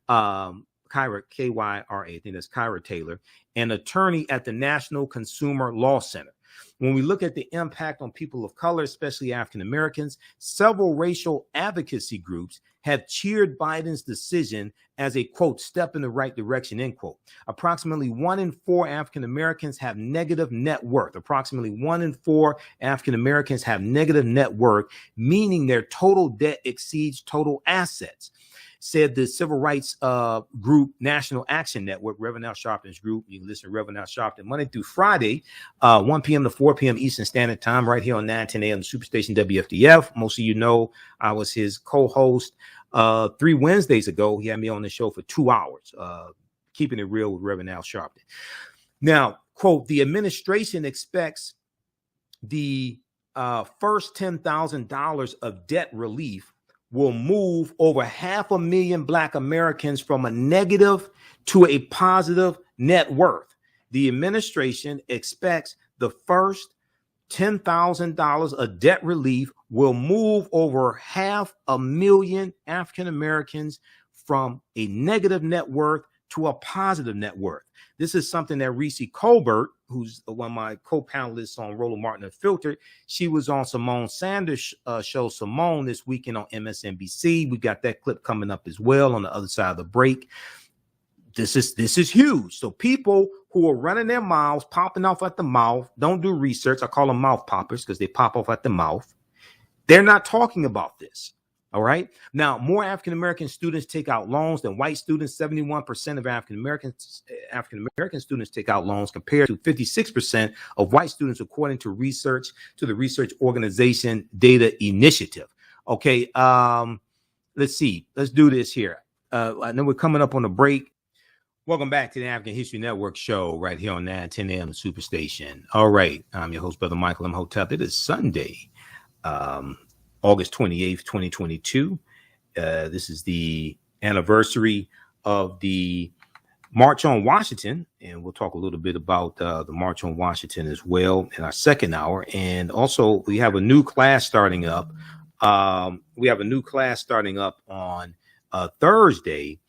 S1: Kyra, K-Y-R-A, I think that's Kyra Taylor, an attorney at the National Consumer Law Center. When we look at the impact on people of color, especially African Americans, several racial advocacy groups have cheered Biden's decision as a, quote, step in the right direction, end quote. Approximately 1 in 4 African Americans have negative net worth. Approximately 1 in 4 African Americans have negative net worth, meaning their total debt exceeds total assets, said the civil rights group National Action Network, Reverend Al Sharpton's group. You can listen to Reverend Al Sharpton Monday through Friday, 1 p.m. to 4 p.m. Eastern Standard Time, right here on 910 a.m. Superstation WFDF. Most of you know I was his co-host 3 Wednesdays ago. He had me on the show for 2 hours, keeping it real with Reverend Al Sharpton. Now, quote, the administration expects the first $10,000 of debt relief will move over 500,000 Black Americans from a negative to a positive net worth. The administration expects the first $10,000 of debt relief will move over 500,000 African Americans from a negative net worth to a positive net worth. This is something that Reese Colbert, who's one of my co-panelists on Roland Martin Unfiltered, she was on Simone Sanders' show, Simone, this weekend on MSNBC. We got that clip coming up as well on the other side of the break. This is huge. So people who are running their mouths, popping off at the mouth, don't do research. I call them mouth poppers because they pop off at the mouth. They're not talking about this. All right. Now, more African-American students take out loans than white students. 71% of African-American students take out loans compared to 56% of white students, according to research to the research organization Data Initiative. Okay. Let's see. Let's do this here. I know we're coming up on a break. Welcome back to the African History Network show right here on 910 a.m. Superstation. All right. I'm your host, Brother Michael Imhotep. It is Sunday, August 28th, 2022. This is the anniversary of the March on Washington, and we'll talk a little bit about the March on Washington as well in our second hour. And also, we have a new class starting up. On Thursday,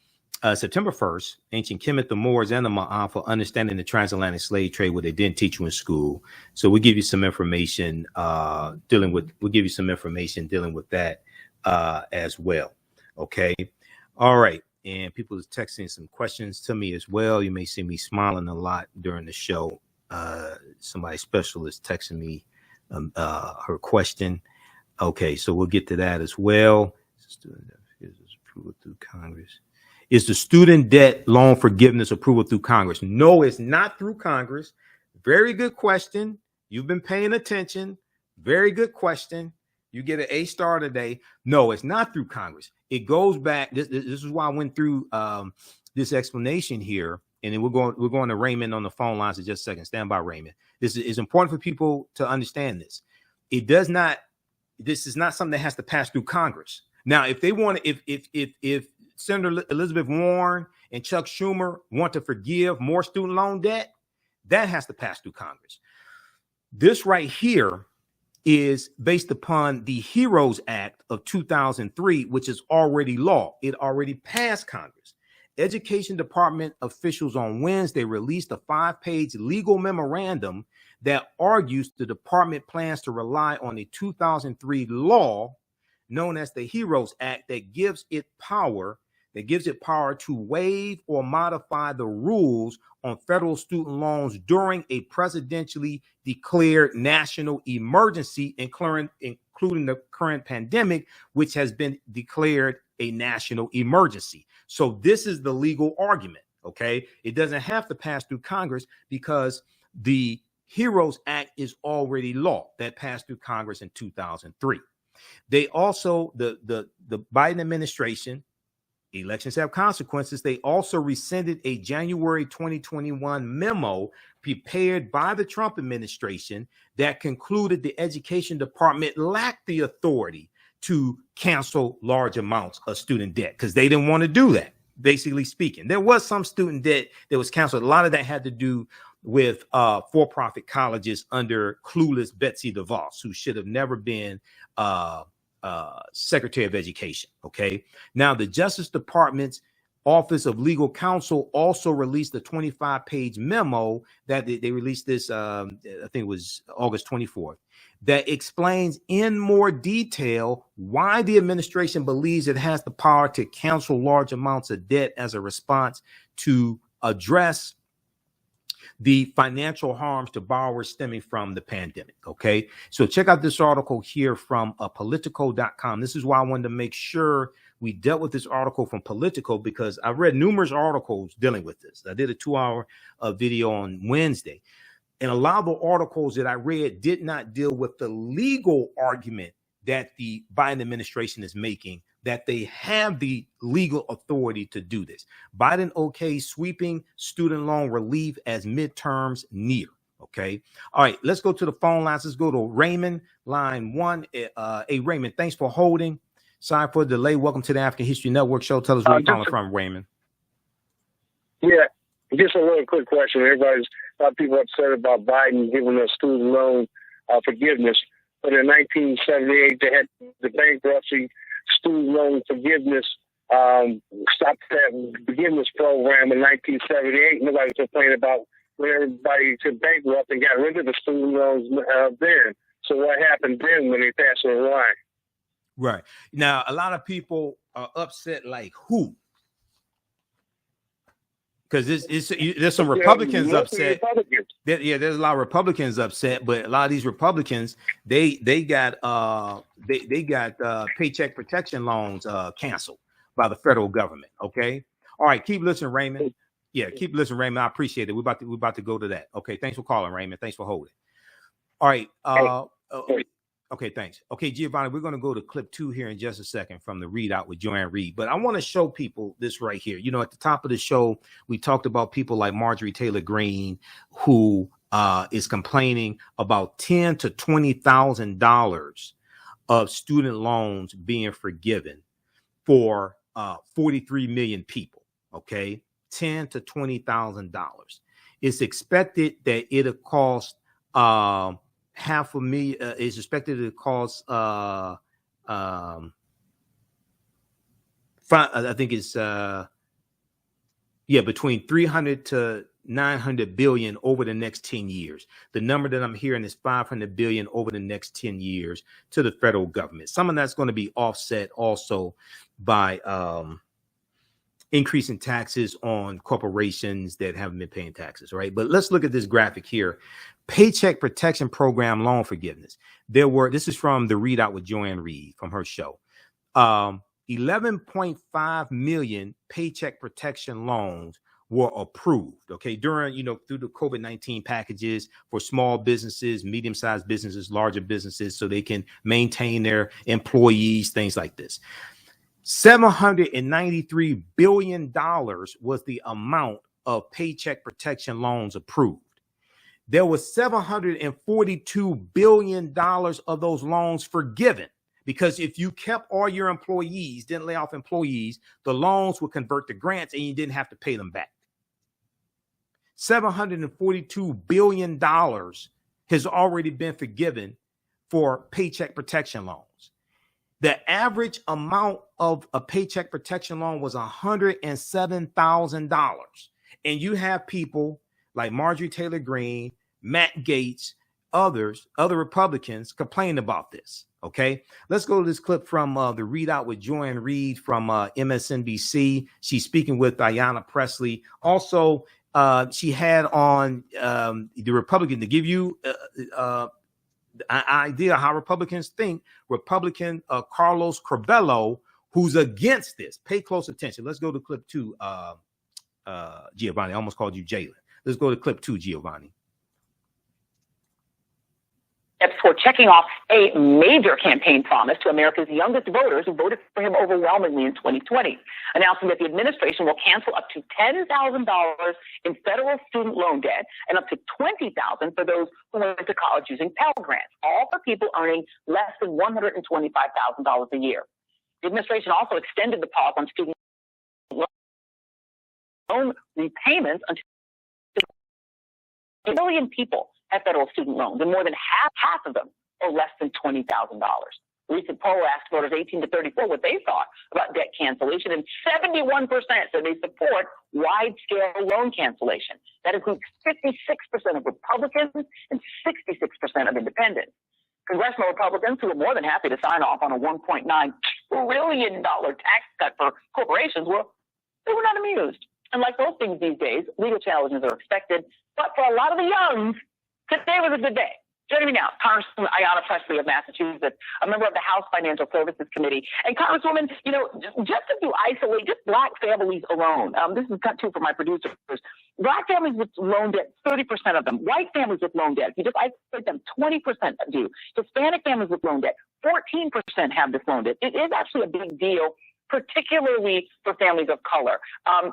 S1: September 1st, Ancient Kemet, the Moors, and the Ma'an for understanding the transatlantic slave trade, what they didn't teach you in school. So we'll give you some information dealing with that as well. Okay. All right. And people are texting some questions to me as well. You may see me smiling a lot during the show. Somebody special is texting me her question. Okay. So we'll get to that as well. Approval through Congress. Is the student debt loan forgiveness approval through Congress? No, it's not through Congress. Very good question. You've been paying attention. Very good question. You get an A star today. No, it's not through Congress. It goes back. This is why I went through this explanation here. And then we're going to Raymond on the phone lines in just a second. Stand by, Raymond. This is important for people to understand this. This is not something that has to pass through Congress. Now, if they want to, if Senator Elizabeth Warren and Chuck Schumer want to forgive more student loan debt, that has to pass through Congress. This right here is based upon the HEROES Act of 2003, which is already law. It already passed Congress. Education Department officials on Wednesday released a 5-page legal memorandum that argues the department plans to rely on a 2003 law known as the HEROES Act that gives it power to waive or modify the rules on federal student loans during a presidentially declared national emergency, including the current pandemic, which has been declared a national emergency. So this is the legal argument, okay? It doesn't have to pass through Congress because the HEROES Act is already law that passed through Congress in 2003. They also, the Biden administration, elections have consequences. They also rescinded a January 2021 memo prepared by the Trump administration that concluded the Education Department lacked the authority to cancel large amounts of student debt because they didn't want to do that, basically speaking. There was some student debt that was canceled. A lot of that had to do with for-profit colleges under clueless Betsy DeVos, who should have never been Secretary of Education. Okay. Now, the Justice Department's Office of Legal Counsel also released a 25-page memo that they released this, I think it was August 24th, that explains in more detail why the administration believes it has the power to cancel large amounts of debt as a response to address the financial harms to borrowers stemming from the pandemic. Okay, so check out this article here from Politico.com. This is why I wanted to make sure we dealt with this article from Politico, because I read numerous articles dealing with this. I did a 2-hour video on Wednesday, and a lot of the articles that I read did not deal with the legal argument that the Biden administration is making, that they have the legal authority to do this. Biden okays sweeping student loan relief as midterms near. Okay. All right. Let's go to the phone lines. Let's go to Raymond, line 1. Hey, Raymond, thanks for holding. Sorry for the delay. Welcome to the African History Network show. Tell us where you're calling from, Raymond.
S4: Yeah, just a really quick question. A lot of people upset about Biden giving us student loan forgiveness. But in 1978, they had the bankruptcy student loan forgiveness, stopped that forgiveness program in 1978. Nobody complained about when everybody took bankrupt and got rid of the student loans then. So what happened then when they passed the line?
S1: Right. Now, a lot of people are upset, like who? Because there's some Republicans upset. There's a lot of Republicans upset, but a lot of these Republicans, they got paycheck protection loans canceled by the federal government. Okay. All right. Keep listening, Raymond. Yeah, keep listening, Raymond. I appreciate it. We're about to go to that. Okay. Thanks for calling, Raymond. Thanks for holding. All right. Okay, thanks. Okay, Giovanni, we're going to go to clip 2 here in just a second from the readout with Joanne Reed. But I want to show people this right here. You know, at the top of the show, we talked about people like Marjorie Taylor Greene, who is complaining about $10,000 to $20,000 of student loans being forgiven for 43 million people. Okay, $10,000 to $20,000. It's expected that it'll cost $500,000 is expected to cost I think it's between 300 to 900 billion over the next 10 years. The number that I'm hearing is 500 billion over the next 10 years to the federal government. Some of that's going to be offset also by increasing taxes on corporations that haven't been paying taxes, right? But let's look at this graphic here. Paycheck Protection Program loan forgiveness. This is from the readout with Joanne Reed from her show. 11.5 million paycheck protection loans were approved, okay, during, through the COVID-19 packages for small businesses, medium-sized businesses, larger businesses, so they can maintain their employees, things like this. $793 billion was the amount of paycheck protection loans approved. There was $742 billion of those loans forgiven, because if you kept all your employees, didn't lay off employees, the loans would convert to grants and you didn't have to pay them back. $742 billion has already been forgiven for paycheck protection loans. The average amount of a paycheck protection loan was $107,000. And you have people like Marjorie Taylor Greene, Matt Gaetz, other Republicans complaining about this. Okay, let's go to this clip from the readout with Joanne Reed from MSNBC. She's speaking with Ayanna Pressley. Also, she had on the Republican to give you an idea how Republicans think. Republican Carlos Curbelo, who's against this. Pay close attention. Let's go to clip 2, Giovanni. I almost called you Jalen. Let's go to clip 2, Giovanni.
S5: For checking off a major campaign promise to America's youngest voters who voted for him overwhelmingly in 2020, announcing that the administration will cancel up to $10,000 in federal student loan debt and up to $20,000 for those who went to college using Pell Grants, all for people earning less than $125,000 a year. The administration also extended the pause on student loan repayments until 1 million people have federal student loans, and more than half of them are less than $20,000. A recent poll asked voters 18 to 34 what they thought about debt cancellation, and 71% said they support wide-scale loan cancellation. That includes 56% of Republicans and 66% of independents. Congressional Republicans, who were more than happy to sign off on a $1.9 trillion tax cut for corporations, they were not amused. And like most things these days, legal challenges are expected. But for a lot of the youngs, today was a good day. Joining me now, Congresswoman Ayanna Pressley of Massachusetts, a member of the House Financial Services Committee. And Congresswoman, just if you isolate just Black families alone, this is cut too for my producers. Black families with loan debt, 30% of them. White families with loan debt, if you just isolate them, 20% do. Hispanic families with loan debt, 14% have this loan debt. It is actually a big deal, particularly for families of color.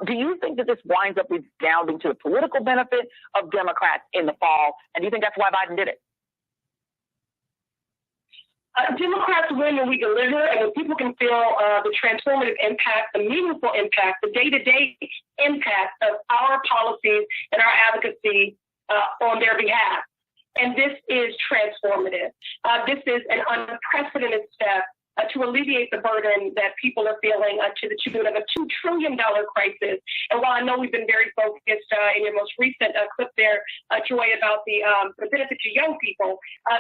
S5: Do you think that this winds up redounding to the political benefit of Democrats in the fall? And do you think that's why Biden did it?
S6: Democrats win when we deliver, and when people can feel the transformative impact, the meaningful impact, the day-to-day impact of our policies and our advocacy on their behalf. And this is transformative. This is an unprecedented step to alleviate the burden that people are feeling to the tune of a $2 trillion crisis. And while I know we've been very focused in your most recent clip there, Joy, about the benefit to young people,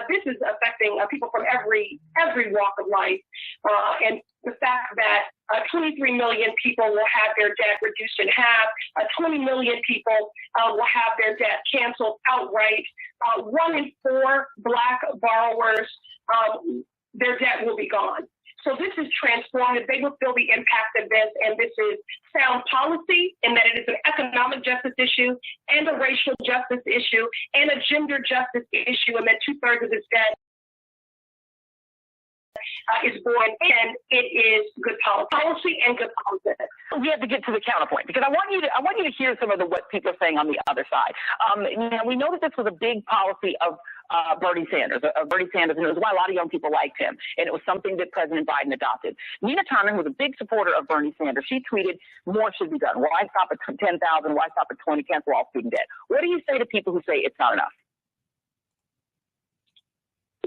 S6: this is affecting people from every walk of life. And the fact that 23 million people will have their debt reduced in half, 20 million people will have their debt canceled outright. 1 in 4 Black borrowers, their debt will be gone. So this is transformative. They will feel the impact of this, and this is sound policy in that it is an economic justice issue and a racial justice issue and a gender justice issue, and that 2/3 of this debt is born, and it is good policy and good policy.
S5: We have to get to the counterpoint, because I want you to hear some of what people are saying on the other side. We know that this was a big policy of Bernie Sanders, and it was why a lot of young people liked him, and it was something that President Biden adopted. Nina Turner was a big supporter of Bernie Sanders. She tweeted, "More should be done. Why stop at 10,000? Why stop at 20? Cancel all student debt." What do you say to people who say it's not enough?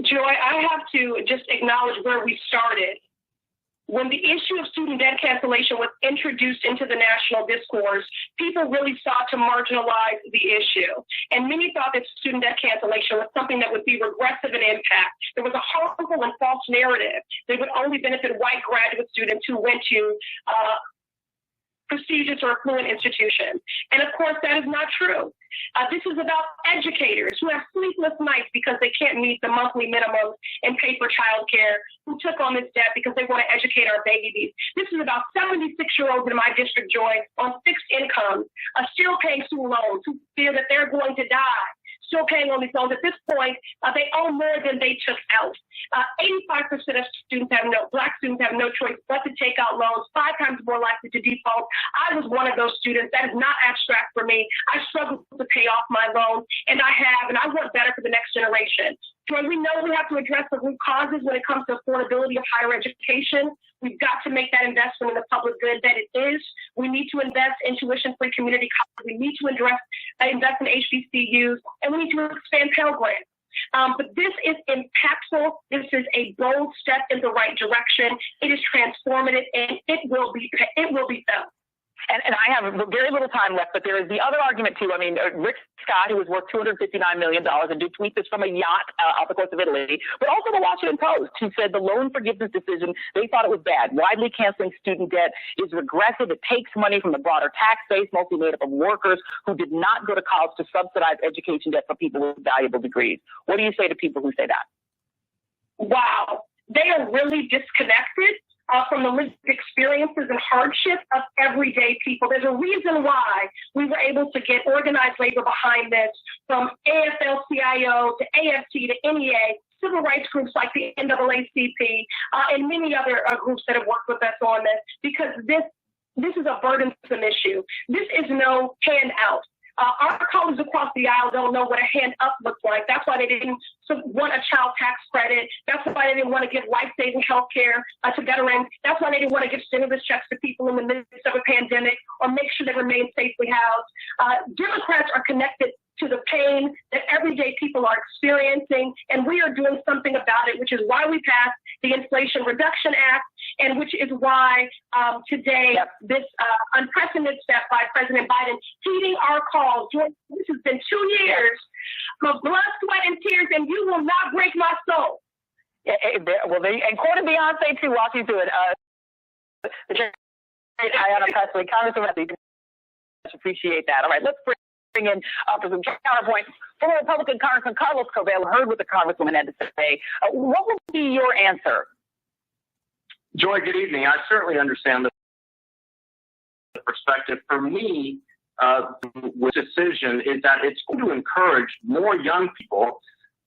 S6: Joy, I have to just acknowledge where we started. When the issue of student debt cancellation was introduced into the national discourse, people really sought to marginalize the issue. And many thought that student debt cancellation was something that would be regressive in impact. There was a harmful and false narrative that would only benefit white graduate students who went to prestigious or affluent institutions. And of course, that is not true. This is about educators who have sleepless nights because they can't meet the monthly minimum and pay for childcare, who took on this debt because they want to educate our babies. This is about 76-year-olds in my district, Joy, on fixed incomes, still paying student loans, who fear that they're going to die, still paying on these loans. At this point, they owe more than they took out. 85% of Black students have no choice but to take out loans, 5 times more likely to default. I was one of those students. That is not abstract for me. I struggled to pay off my loan, and I want better for the next generation. So we know we have to address the root causes when it comes to affordability of higher education. We've got to make that investment in the public good that it is. We need to invest in tuition-free community college. We need to invest in HBCUs, and we need to expand Pell Grants. But this is impactful. This is a bold step in the right direction. It is transformative, and it will be felt.
S5: And I have very little time left, but there is the other argument too. I mean, Rick Scott, who was worth $259 million, and did tweet this from a yacht off the coast of Italy, but also the Washington Post, who said the loan forgiveness decision, they thought it was bad. Widely canceling student debt is regressive. It takes money from the broader tax base, mostly made up of workers who did not go to college, to subsidize education debt for people with valuable degrees. What do you say to people who say that?
S6: Wow, they are really disconnected from the lived experiences and hardships of everyday people. There's a reason why we were able to get organized labor behind this, from AFL-CIO to AFT to NEA, civil rights groups like the NAACP, and many other groups that have worked with us on this, because this is a burdensome issue. This is no handout. Our colleagues across the aisle don't know what a hand up looks like. That's why they didn't want a child tax credit. That's why they didn't want to give life-saving health care to veterans. That's why they didn't want to give stimulus checks to people in the midst of a pandemic, or make sure they remain safely housed. Democrats are connected to the pain that everyday people are experiencing, and we are doing something about it, which is why we passed the Inflation Reduction Act, and which is why today this unprecedented step by President Biden, heeding our calls. This has been 2 years of blood, sweat, and tears, and you will not break my soul.
S5: Well, and quoted Beyonce too while she's doing the great Ayanna Pressley, Congresswoman. Appreciate that. All right, let's bring in for some counterpoints. Former Republican Congressman Carlos Corbello heard what the Congresswoman had to say. What would be your answer?
S7: Joy, good evening. I certainly understand the perspective. For me, the decision is that it's going to encourage more young people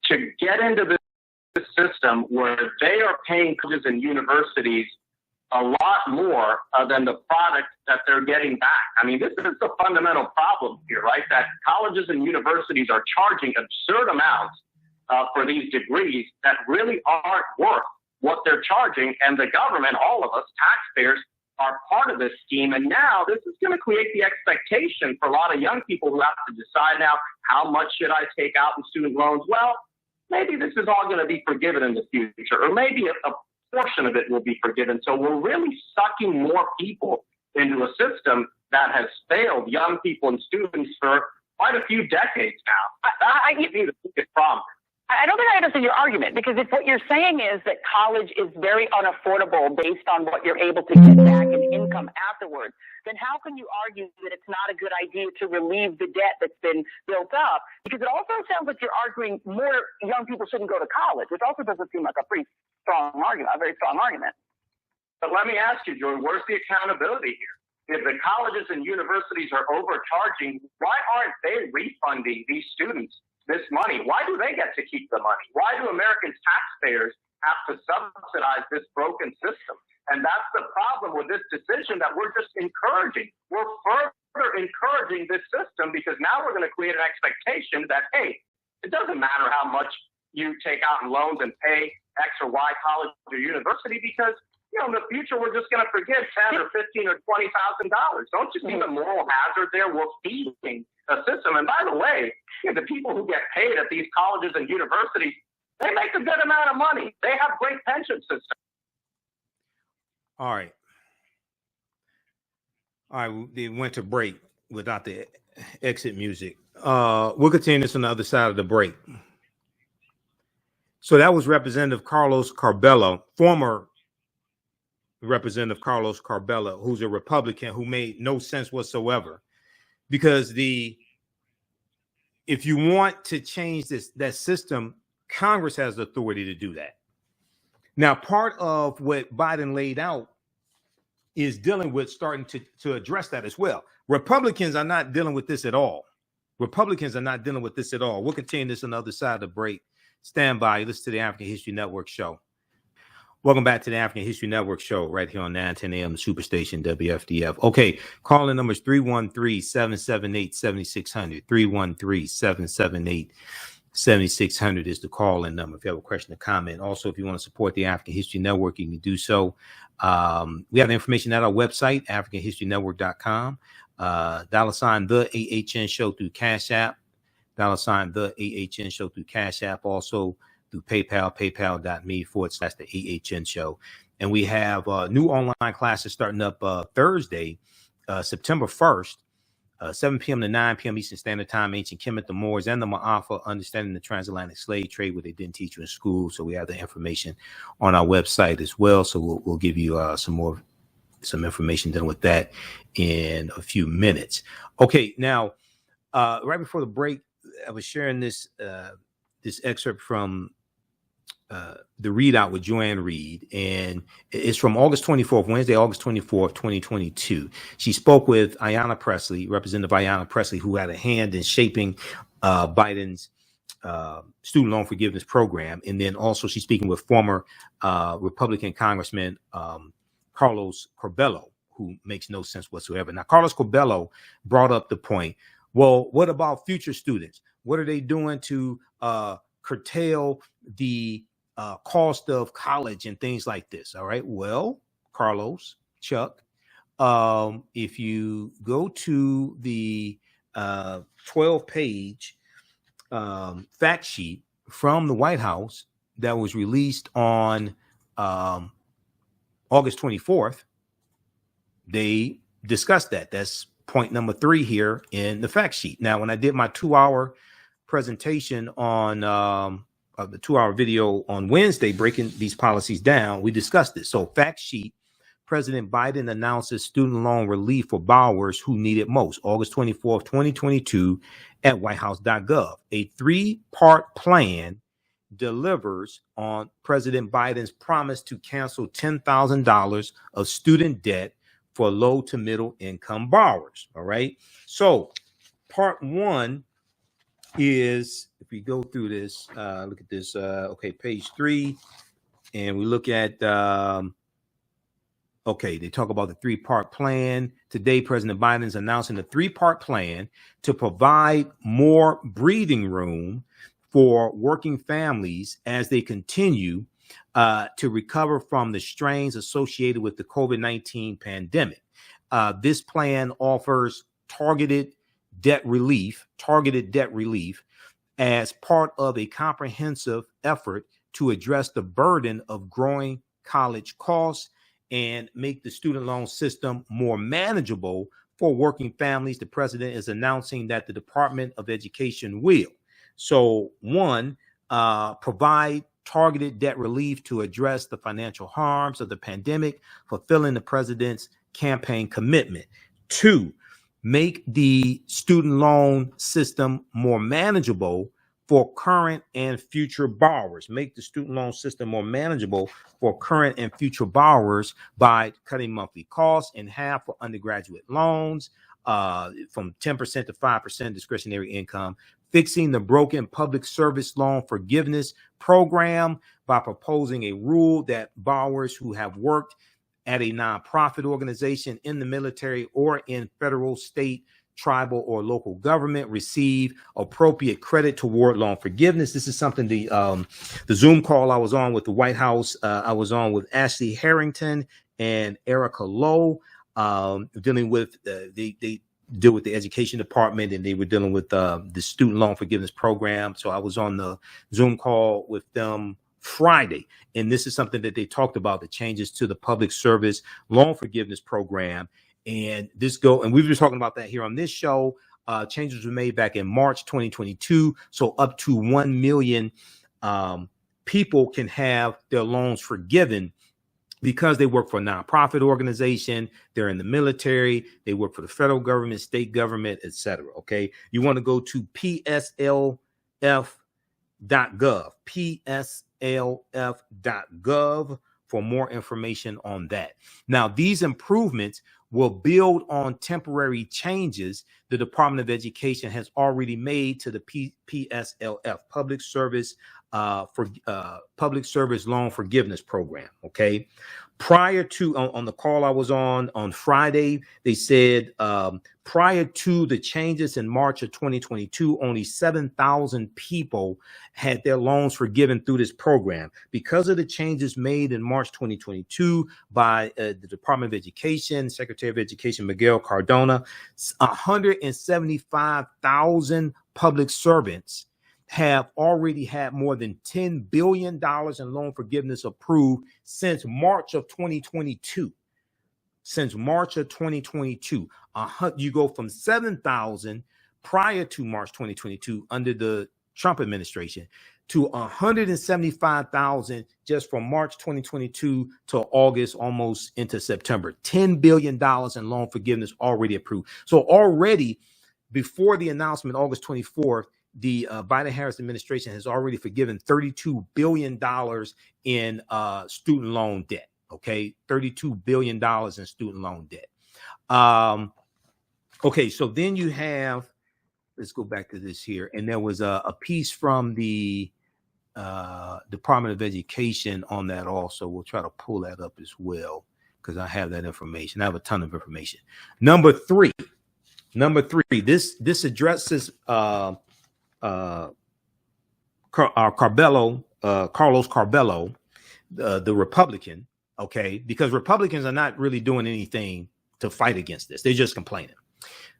S7: to get into this system where they are paying colleges and universities a lot more than the product that they're getting back. I mean, this is the fundamental problem here, right? That colleges and universities are charging absurd amounts for these degrees that really aren't worth what they're charging. And the government, all of us, taxpayers, are part of this scheme. And now this is going to create the expectation for a lot of young people who have to decide now, how much should I take out in student loans? Well, maybe this is all going to be forgiven in the future, or maybe a portion of it will be forgiven. So we're really sucking more people into a system that has failed young people and students for quite a few decades now. I give you the biggest problem.
S5: I don't think I understand your argument, because if what you're saying is that college is very unaffordable based on what you're able to get back in income afterwards, then how can you argue that it's not a good idea to relieve the debt that's been built up? Because it also sounds like you're arguing more young people shouldn't go to college, which also doesn't seem like a pretty strong argument, a very strong argument.
S7: But let me ask you, Joy, where's the accountability here? If the colleges and universities are overcharging, why aren't they refunding these students this money? Why do they get to keep the money? Why do American taxpayers have to subsidize this broken system? And that's the problem with this decision that we're just encouraging. We're further encouraging this system because now we're going to create an expectation that, hey, it doesn't matter how much you take out in loans and pay X or Y college or university because, you know, in the future, we're just going to forgive $10 or $15 or $20,000. Don't you see the moral hazard there? We're feeding a system. And by the way, you know, the people who get paid at these colleges and universities, they make a good amount of money. They have great pension systems.
S1: All right. They went to break without the exit music. We'll continue this on the other side of the break. So that was Representative Carlos Corbello, former Representative Carlos Corbello, who's a Republican who made no sense whatsoever. Because if you want to change that system, Congress has the authority to do that. Now, part of what Biden laid out is dealing with starting to address that as well. Republicans are not dealing with this at all. We'll continue this on the other side of the break. Stand by. Listen to the African History Network show. Welcome back to the African History Network show right here on 910 AM, the Superstation WFDF. Okay, calling numbers 313-778-7600. 313-778-7600 is the call-in number if you have a question or comment. Also, if you want to support the African History Network, you can do so. We have the information at our website, AfricanHistoryNetwork.com. $ the AHN show through Cash App. $ the AHN show through Cash App. Also, through PayPal, paypal.me/the AHN show. And we have new online classes starting up Thursday, September 1st, 7 p.m. to 9 p.m. Eastern Standard Time, Ancient Kemet, the Moors, and the Ma'afa, Understanding the Transatlantic Slave Trade, where they didn't teach you in school. So we have the information on our website as well. So we'll give you some information dealing with that in a few minutes. Okay, now, right before the break, I was sharing this excerpt from the readout with Joanne Reed, and it's from Wednesday, August 24th, 2022. She spoke with Ayanna Pressley, Representative Ayanna Pressley, who had a hand in shaping Biden's student loan forgiveness program. And then also she's speaking with former Republican Congressman Carlos Corbello, who makes no sense whatsoever. Now, Carlos Corbello brought up the point, well, what about future students? What are they doing to curtail the cost of college and things like this? All right. Well, Carlos, Chuck, if you go to the 12-page fact sheet from the White House that was released on August 24th. They discussed that. That's point number 3 here in the fact sheet. Now, when I did my 2-hour presentation on the 2-hour video on Wednesday, breaking these policies down, we discussed this. So fact sheet, President Biden announces student loan relief for borrowers who need it most, August 24th, 2022 at whitehouse.gov. A 3-part plan delivers on President Biden's promise to cancel $10,000 of student debt for low to middle income borrowers. All right. So part 1 is, if we go through this, look at this. Okay, page 3, and we look at, okay, they talk about the 3-part plan. Today, President Biden is announcing a 3-part plan to provide more breathing room for working families as they continue to recover from the strains associated with the COVID-19 pandemic. This plan offers targeted debt relief as part of a comprehensive effort to address the burden of growing college costs and make the student loan system more manageable for working families. The president is announcing that the Department of Education will. So 1, provide targeted debt relief to address the financial harms of the pandemic, fulfilling the president's campaign commitment. 2, make the student loan system more manageable for current and future borrowers. Make the student loan system more manageable for current and future borrowers by cutting monthly costs in half for undergraduate loans, from 10% to 5% discretionary income, fixing the broken public service loan forgiveness program by proposing a rule that borrowers who have worked at a nonprofit organization, in the military, or in federal, state, tribal, or local government receive appropriate credit toward loan forgiveness. This is something the Zoom call I was on with the White House, I was on with Ashley Harrington and Erica Lowe, dealing with they deal with the education department, and they were dealing with the student loan forgiveness program. So I was on the Zoom call with them Friday, and this is something that they talked about, the changes to the public service loan forgiveness program. And and we've been talking about that here on this show. Changes were made back in March 2022. So up to 1 million people can have their loans forgiven because they work for a nonprofit organization, they're in the military, they work for the federal government, state government, etc. Okay, you want to go to pslf.gov, pslf.gov for more information on that. Now, these improvements will build on temporary changes the Department of Education has already made to the PSLF, Public Service Public Service Loan Forgiveness Program. Okay, prior to on the call I was on Friday, they said prior to the changes in March of 2022, only 7,000 people had their loans forgiven through this program. Because of the changes made in March 2022 by the Department of Education, Secretary of Education Miguel Cardona, 175,000 public servants have already had more than $10 billion in loan forgiveness approved since March of 2022. Since March of 2022, you go from 7,000 prior to March 2022 under the Trump administration to 175,000 just from March 2022 to August, almost into September. $10 billion in loan forgiveness already approved. So already before the announcement, August 24th, the Biden-Harris administration has already forgiven $32 billion in student loan debt. Okay, $32 billion in student loan debt. Okay, so then you have, let's go back to this here. And there was a piece from the Department of Education on that also. We'll try to pull that up as well because I have that information. I have a ton of information. Number three, this addresses Carlos Carbello, the Republican, okay, because Republicans are not really doing anything to fight against this. They're just complaining.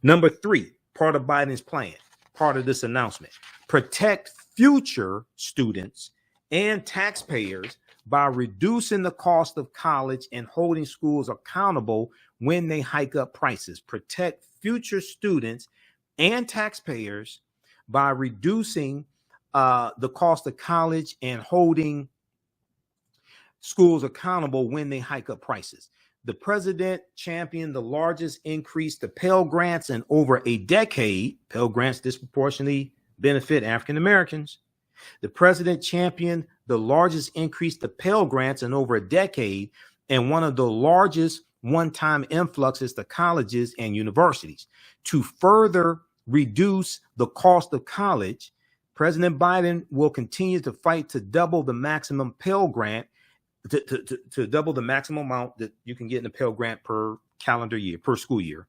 S1: Number three, part of Biden's plan, part of this announcement. Protect future students and taxpayers by reducing the cost of college and holding schools accountable when they hike up prices. Protect future students and taxpayers by reducing the cost of college and holding schools accountable when they hike up prices. The president championed the largest increase to Pell Grants in over a decade. Pell Grants disproportionately benefit African Americans. The president championed the largest increase to Pell Grants in over a decade and one of the largest one-time influxes to colleges and universities. To further reduce the cost of college, President Biden will continue to fight to double the maximum Pell Grant, to double the maximum amount that you can get in a Pell Grant per calendar year, per school year,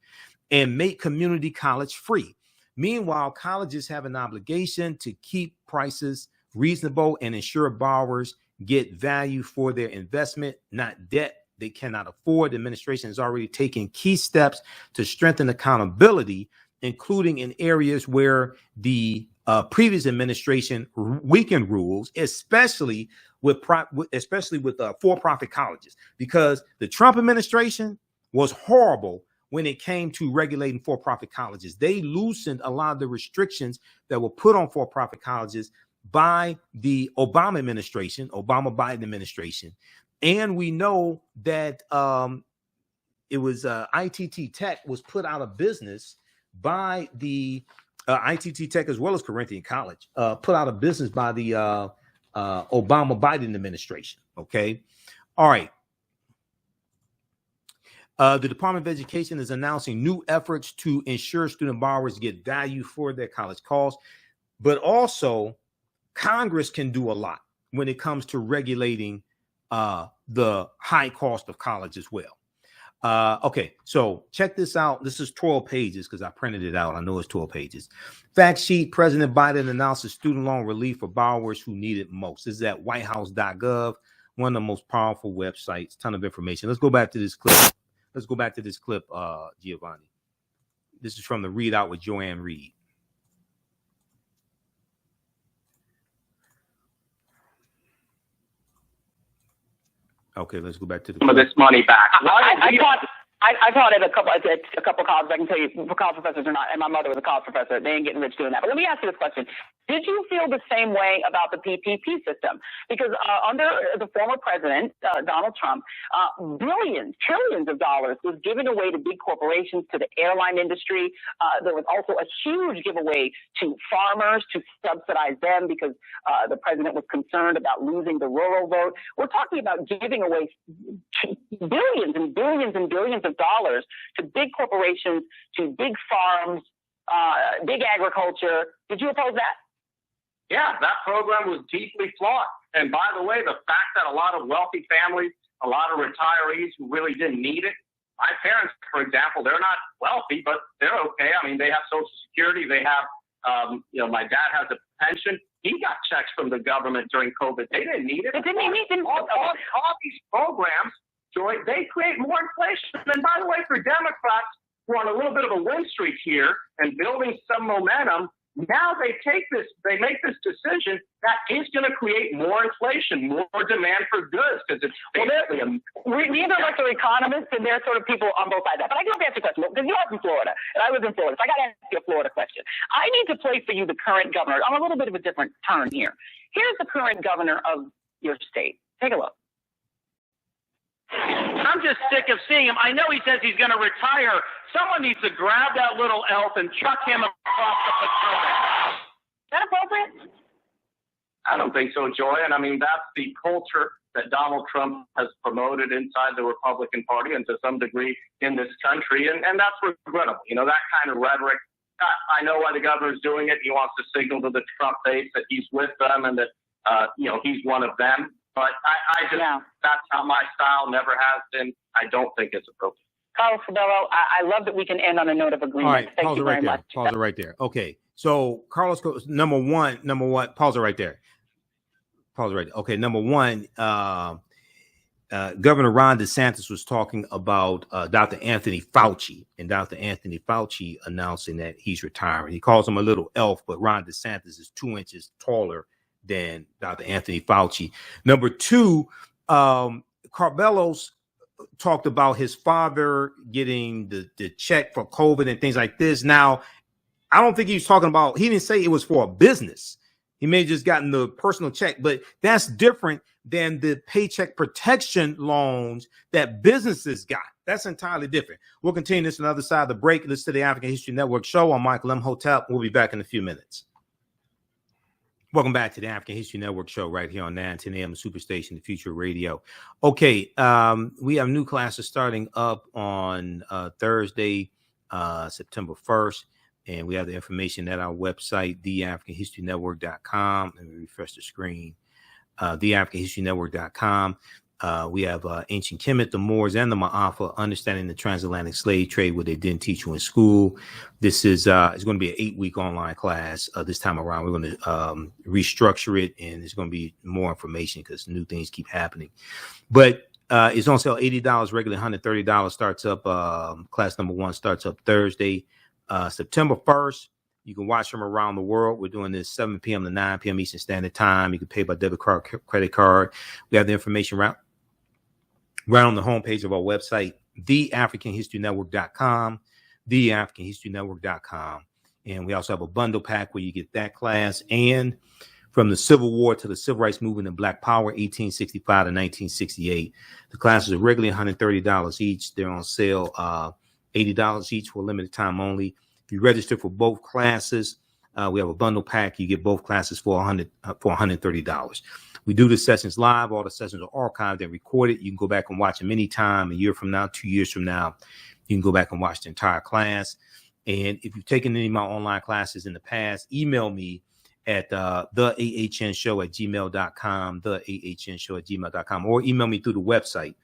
S1: and make community college free. Meanwhile, colleges have an obligation to keep prices reasonable and ensure borrowers get value for their investment, not debt they cannot afford. The administration has already taken key steps to strengthen accountability, including in areas where the previous administration weakened rules, especially with for-profit colleges, because the Trump administration was horrible when it came to regulating for-profit colleges. They loosened a lot of the restrictions that were put on for-profit colleges by the Obama administration, Obama-Biden administration. And we know that it was ITT Tech was put out of business by the ITT Tech, as well as Corinthian College, put out of business by the Obama-Biden administration. Okay. All right. The Department of Education is announcing new efforts to ensure student borrowers get value for their college costs, but also Congress can do a lot when it comes to regulating the high cost of college as well. Okay, so check this out. This is 12 pages because I printed it out. I know it's 12 pages. Fact sheet: President Biden announces student loan relief for borrowers who need it most. This is at whitehouse.gov, one of the most powerful websites, ton of information. Let's go back to this clip. Giovanni. This is from the Read Out with Joanne Reed. Okay, let's go back to
S7: some of this money back.
S5: I taught at a couple colleges. I can tell you, college professors are not, and my mother was a college professor. They ain't getting rich doing that. But let me ask you this question. Did you feel the same way about the PPP system? Because under the former president, Donald Trump, billions, trillions of dollars was given away to big corporations, to the airline industry. There was also a huge giveaway to farmers to subsidize them because the president was concerned about losing the rural vote. We're talking about giving away billions and billions and billions of dollars to big corporations, to big farms, big agriculture. Did you oppose that?
S7: Yeah, that program was deeply flawed. And by the way, the fact that a lot of wealthy families, a lot of retirees who really didn't need it, my parents, for example, they're not wealthy, but they're okay. I mean, they have Social Security. They have, my dad has a pension. He got checks from the government during COVID. They didn't need it.
S5: But didn't he need them?
S7: All these programs, Joy, they create more inflation. And by the way, for Democrats who are on a little bit of a win streak here and building some momentum, now they make this decision that is going to create more inflation, more demand for goods, because it's basically
S5: neither of us are economists, and there are sort of people on both sides of that. But I do have to ask you a question, because you are from Florida, and I was in Florida, so I got to ask you a Florida question. I need to play for you the current governor on a little bit of a different turn here. Here's the current governor of your state. Take a look.
S8: I'm just sick of seeing him. I know he says he's going to retire. Someone needs to grab that little elf and chuck him across the Potomac.
S5: Is that appropriate?
S7: I don't think so, Joy. And I mean, that's the culture that Donald Trump has promoted inside the Republican Party and to some degree in this country. And that's regrettable. You know, that kind of rhetoric. I know why the governor's doing it. He wants to signal to the Trump base that he's with them and that, he's one of them. But that's not my style, never has been. I don't think it's appropriate.
S5: Carlos Fabello, I love that we can end on a note of agreement.
S1: All right,
S5: Thank you very much.
S1: Pause it right there. Okay, so Carlos, number one, pause it right there. Okay, number one, Governor Ron DeSantis was talking about Dr. Anthony Fauci, and Dr. Anthony Fauci announcing that he's retiring. He calls him a little elf, but Ron DeSantis is 2 inches taller than Dr. Anthony Fauci. Number two, Carbelos talked about his father getting the check for COVID and things like this. Now, I don't think he was talking about, he didn't say it was for a business. He may have just gotten the personal check, but that's different than the paycheck protection loans that businesses got. That's entirely different. We'll continue this on the other side of the break. Listen to the African History Network show. I'm Michael Imhotep. We'll be back in a few minutes. Welcome back to the African History Network show right here on 910 AM Superstation, the Future Radio. Okay, we have new classes starting up on Thursday, September 1st. And we have the information at our website, TheAHNShow.com. Let me refresh the screen. TheAHNShow.com. We have Ancient Kemet, the Moors, and the Ma'afa, understanding the transatlantic slave trade, what they didn't teach you in school. This is it's going to be an 8-week online class. This time around, we're going to restructure it, and there's going to be more information because new things keep happening. But it's on sale $80, regular $130. Starts up. Class number 1 starts up Thursday, September 1st. You can watch from around the world. We're doing this 7 p.m. to 9 p.m. Eastern Standard Time. You can pay by debit card, credit card. We have the information right on the homepage of our website, TheAfricanHistoryNetwork.com, TheAfricanHistoryNetwork.com. And we also have a bundle pack where you get that class and from the Civil War to the Civil Rights Movement and Black Power, 1865 to 1968. The classes are regularly $130 each. They're on sale $80 each for a limited time only. If you register for both classes, we have a bundle pack. You get both classes for $130. We do the sessions live. All the sessions are archived and recorded. You can go back and watch them anytime, a year from now, 2 years from now. You can go back and watch the entire class. And if you've taken any of my online classes in the past, email me at TheAHNShow@gmail.com, TheAHNShow@gmail.com, or email me through the website.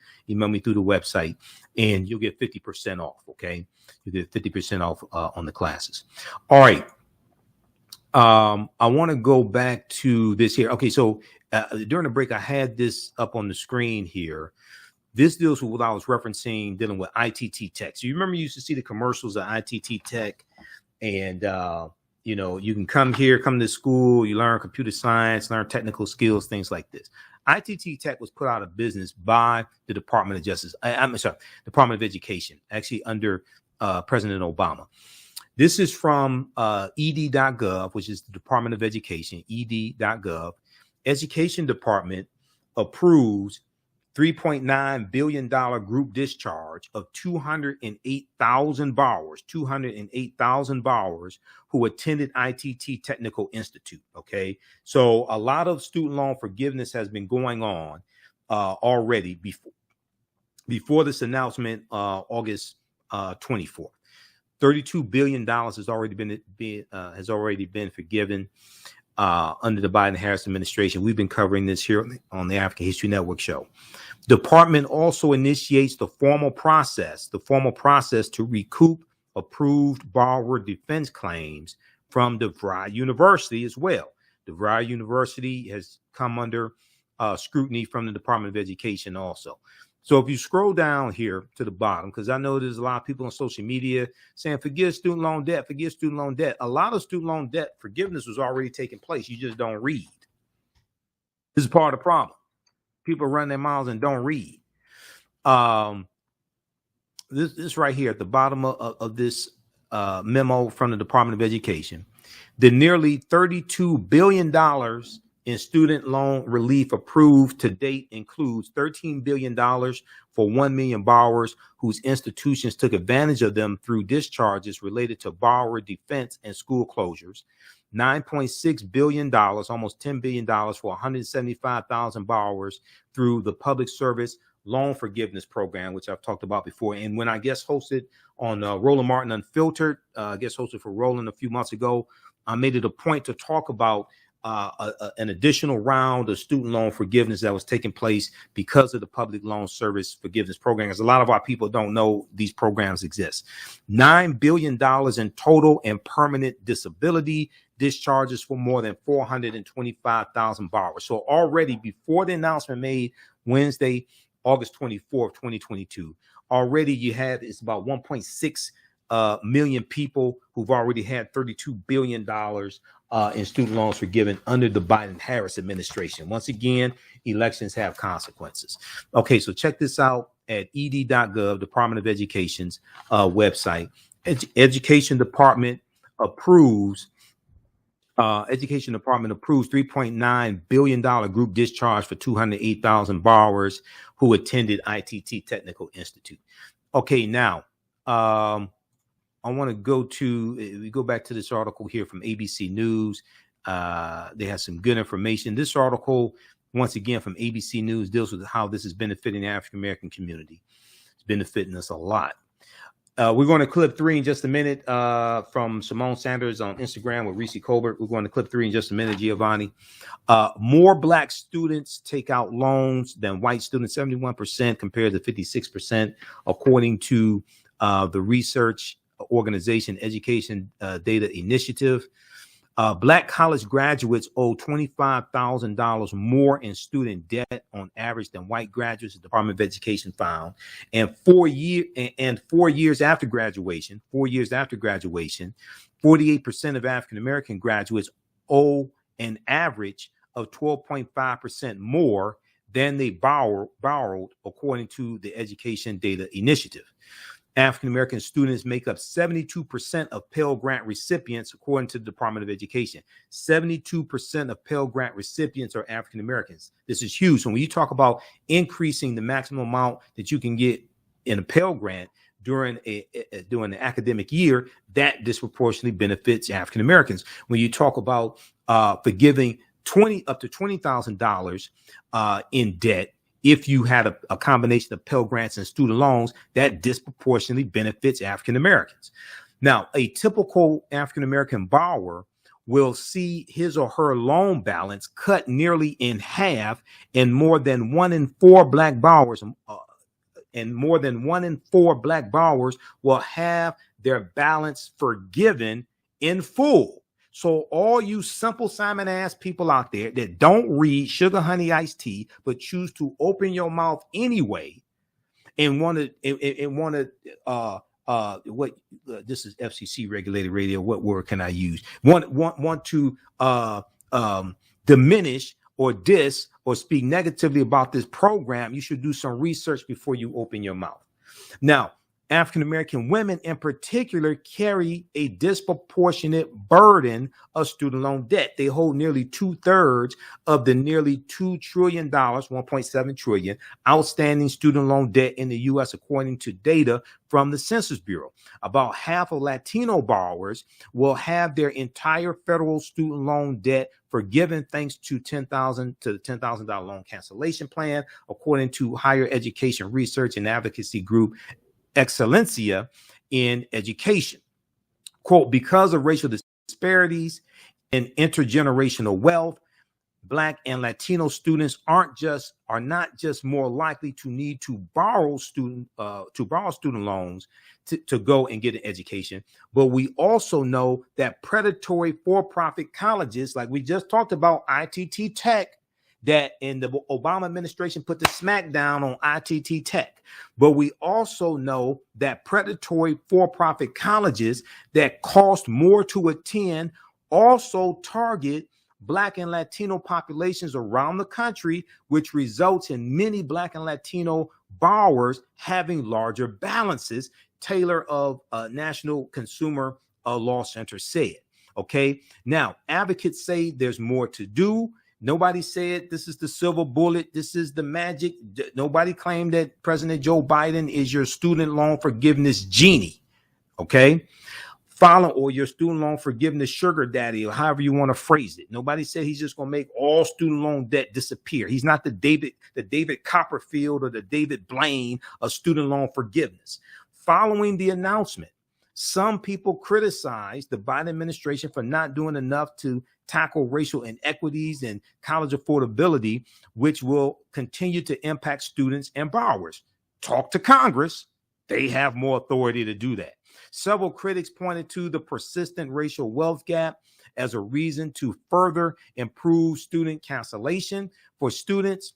S1: And you'll get 50% off, okay? You get 50% off on the classes. All right. I want to go back to this here. Okay, so during the break, I had this up on the screen here. This deals with what I was referencing, dealing with ITT Tech. So you remember you used to see the commercials of ITT Tech, and you know, you can come here, come to school, you learn computer science, learn technical skills, things like this. ITT Tech was put out of business by the Department of Justice. Department of Education, actually under President Obama. This is from ed.gov, which is the Department of Education, ed.gov. Education Department approves $3.9 billion group discharge of 208,000 borrowers who attended ITT Technical Institute. Okay, so a lot of student loan forgiveness has been going on already before this announcement, August 24th. $32 billion has already been forgiven under the Biden-Harris administration. We've been covering this here on the African History Network show. Department also initiates the formal process to recoup approved borrower defense claims from DeVry University as well. DeVry University has come under scrutiny from the Department of Education also. So if you scroll down here to the bottom, because I know there's a lot of people on social media saying, forgive student loan debt, forgive student loan debt. A lot of student loan debt forgiveness was already taking place. You just don't read. This is part of the problem. People run their mouths and don't read. This right here at the bottom of this memo from the Department of Education, the nearly $32 billion in student loan relief approved to date includes $13 billion for 1 million borrowers whose institutions took advantage of them through discharges related to borrower defense and school closures, $9.6 billion, almost $10 billion for 175,000 borrowers through the Public Service Loan Forgiveness Program, which I've talked about before. And when I guest hosted on Roland Martin Unfiltered, guest hosted for Roland a few months ago, I made it a point to talk about an additional round of student loan forgiveness that was taking place because of the Public Loan Service Forgiveness Program. Because a lot of our people don't know these programs exist. $9 billion in total and permanent disability discharges for more than 425,000 borrowers. So already before the announcement made Wednesday, August 24th, 2022. Already you have, it's about 1.6 million people who've already had $32 billion in student loans forgiven under the Biden-Harris administration. Once again, elections have consequences. Okay, so check this out at ed.gov, Department of Education's website. Education Department approves $3.9 billion group discharge for 208,000 borrowers who attended ITT Technical Institute. Okay, now I want to go back to this article here from ABC News. They have some good information. This article, once again, from ABC News, deals with how this is benefiting the African American community. It's benefiting us a lot. We're going to clip 3 in just a minute from Simone Sanders on Instagram with Reese Colbert. We're going to clip 3 in just a minute, Giovanni. More Black students take out loans than white students, 71% compared to 56%, according to the research organization Education Data Initiative. Black college graduates owe $25,000 more in student debt on average than white graduates, the Department of Education found. And 4 years after graduation, 48% of African American graduates owe an average of 12.5% more than they borrowed, according to the Education Data Initiative. African American students make up 72% of Pell Grant recipients, according to the Department of Education. 72% of Pell Grant recipients are African Americans. This is huge. So when you talk about increasing the maximum amount that you can get in a Pell Grant during the academic year, that disproportionately benefits African Americans. When you talk about forgiving up to $20,000 in debt, if you had a combination of Pell Grants and student loans, that disproportionately benefits African Americans. Now, a typical African American borrower will see his or her loan balance cut nearly in half, and more than 1 in 4 Black borrowers, will have their balance forgiven in full. So all you simple Simon ass people out there that don't read Sugar Honey Iced Tea, but choose to open your mouth anyway and want to this is FCC regulated radio. What word can I use? Want to diminish or diss or speak negatively about this program, you should do some research before you open your mouth. Now, African American women in particular carry a disproportionate burden of student loan debt. They hold nearly 2/3 of the nearly $2 trillion, 1.7 trillion outstanding student loan debt in the U.S., according to data from the Census Bureau. About half of Latino borrowers will have their entire federal student loan debt forgiven thanks to the $10,000 loan cancellation plan, according to higher education research and advocacy group Excellencia in Education. Quote, because of racial disparities and intergenerational wealth, Black and Latino students are not just more likely to need to borrow student loans to go and get an education, but we also know that predatory for-profit colleges, like we just talked about, ITT Tech, that in the Obama administration put the smackdown on ITT Tech. But we also know that predatory for-profit colleges that cost more to attend also target Black and Latino populations around the country, which results in many Black and Latino borrowers having larger balances, Taylor of National Consumer Law Center said. Okay, now advocates say there's more to do. Nobody said this is the silver bullet. This is the magic. Nobody claimed that President Joe Biden is your student loan forgiveness genie. Okay. Or your student loan forgiveness sugar daddy, or however you want to phrase it. Nobody said he's just going to make all student loan debt disappear. He's not the David Copperfield or the David Blaine of student loan forgiveness. Following the announcement, some people criticized the Biden administration for not doing enough to tackle racial inequities and college affordability, which will continue to impact students and borrowers. Talk to Congress. They have more authority to do that. Several critics pointed to the persistent racial wealth gap as a reason to further improve student cancellation for students.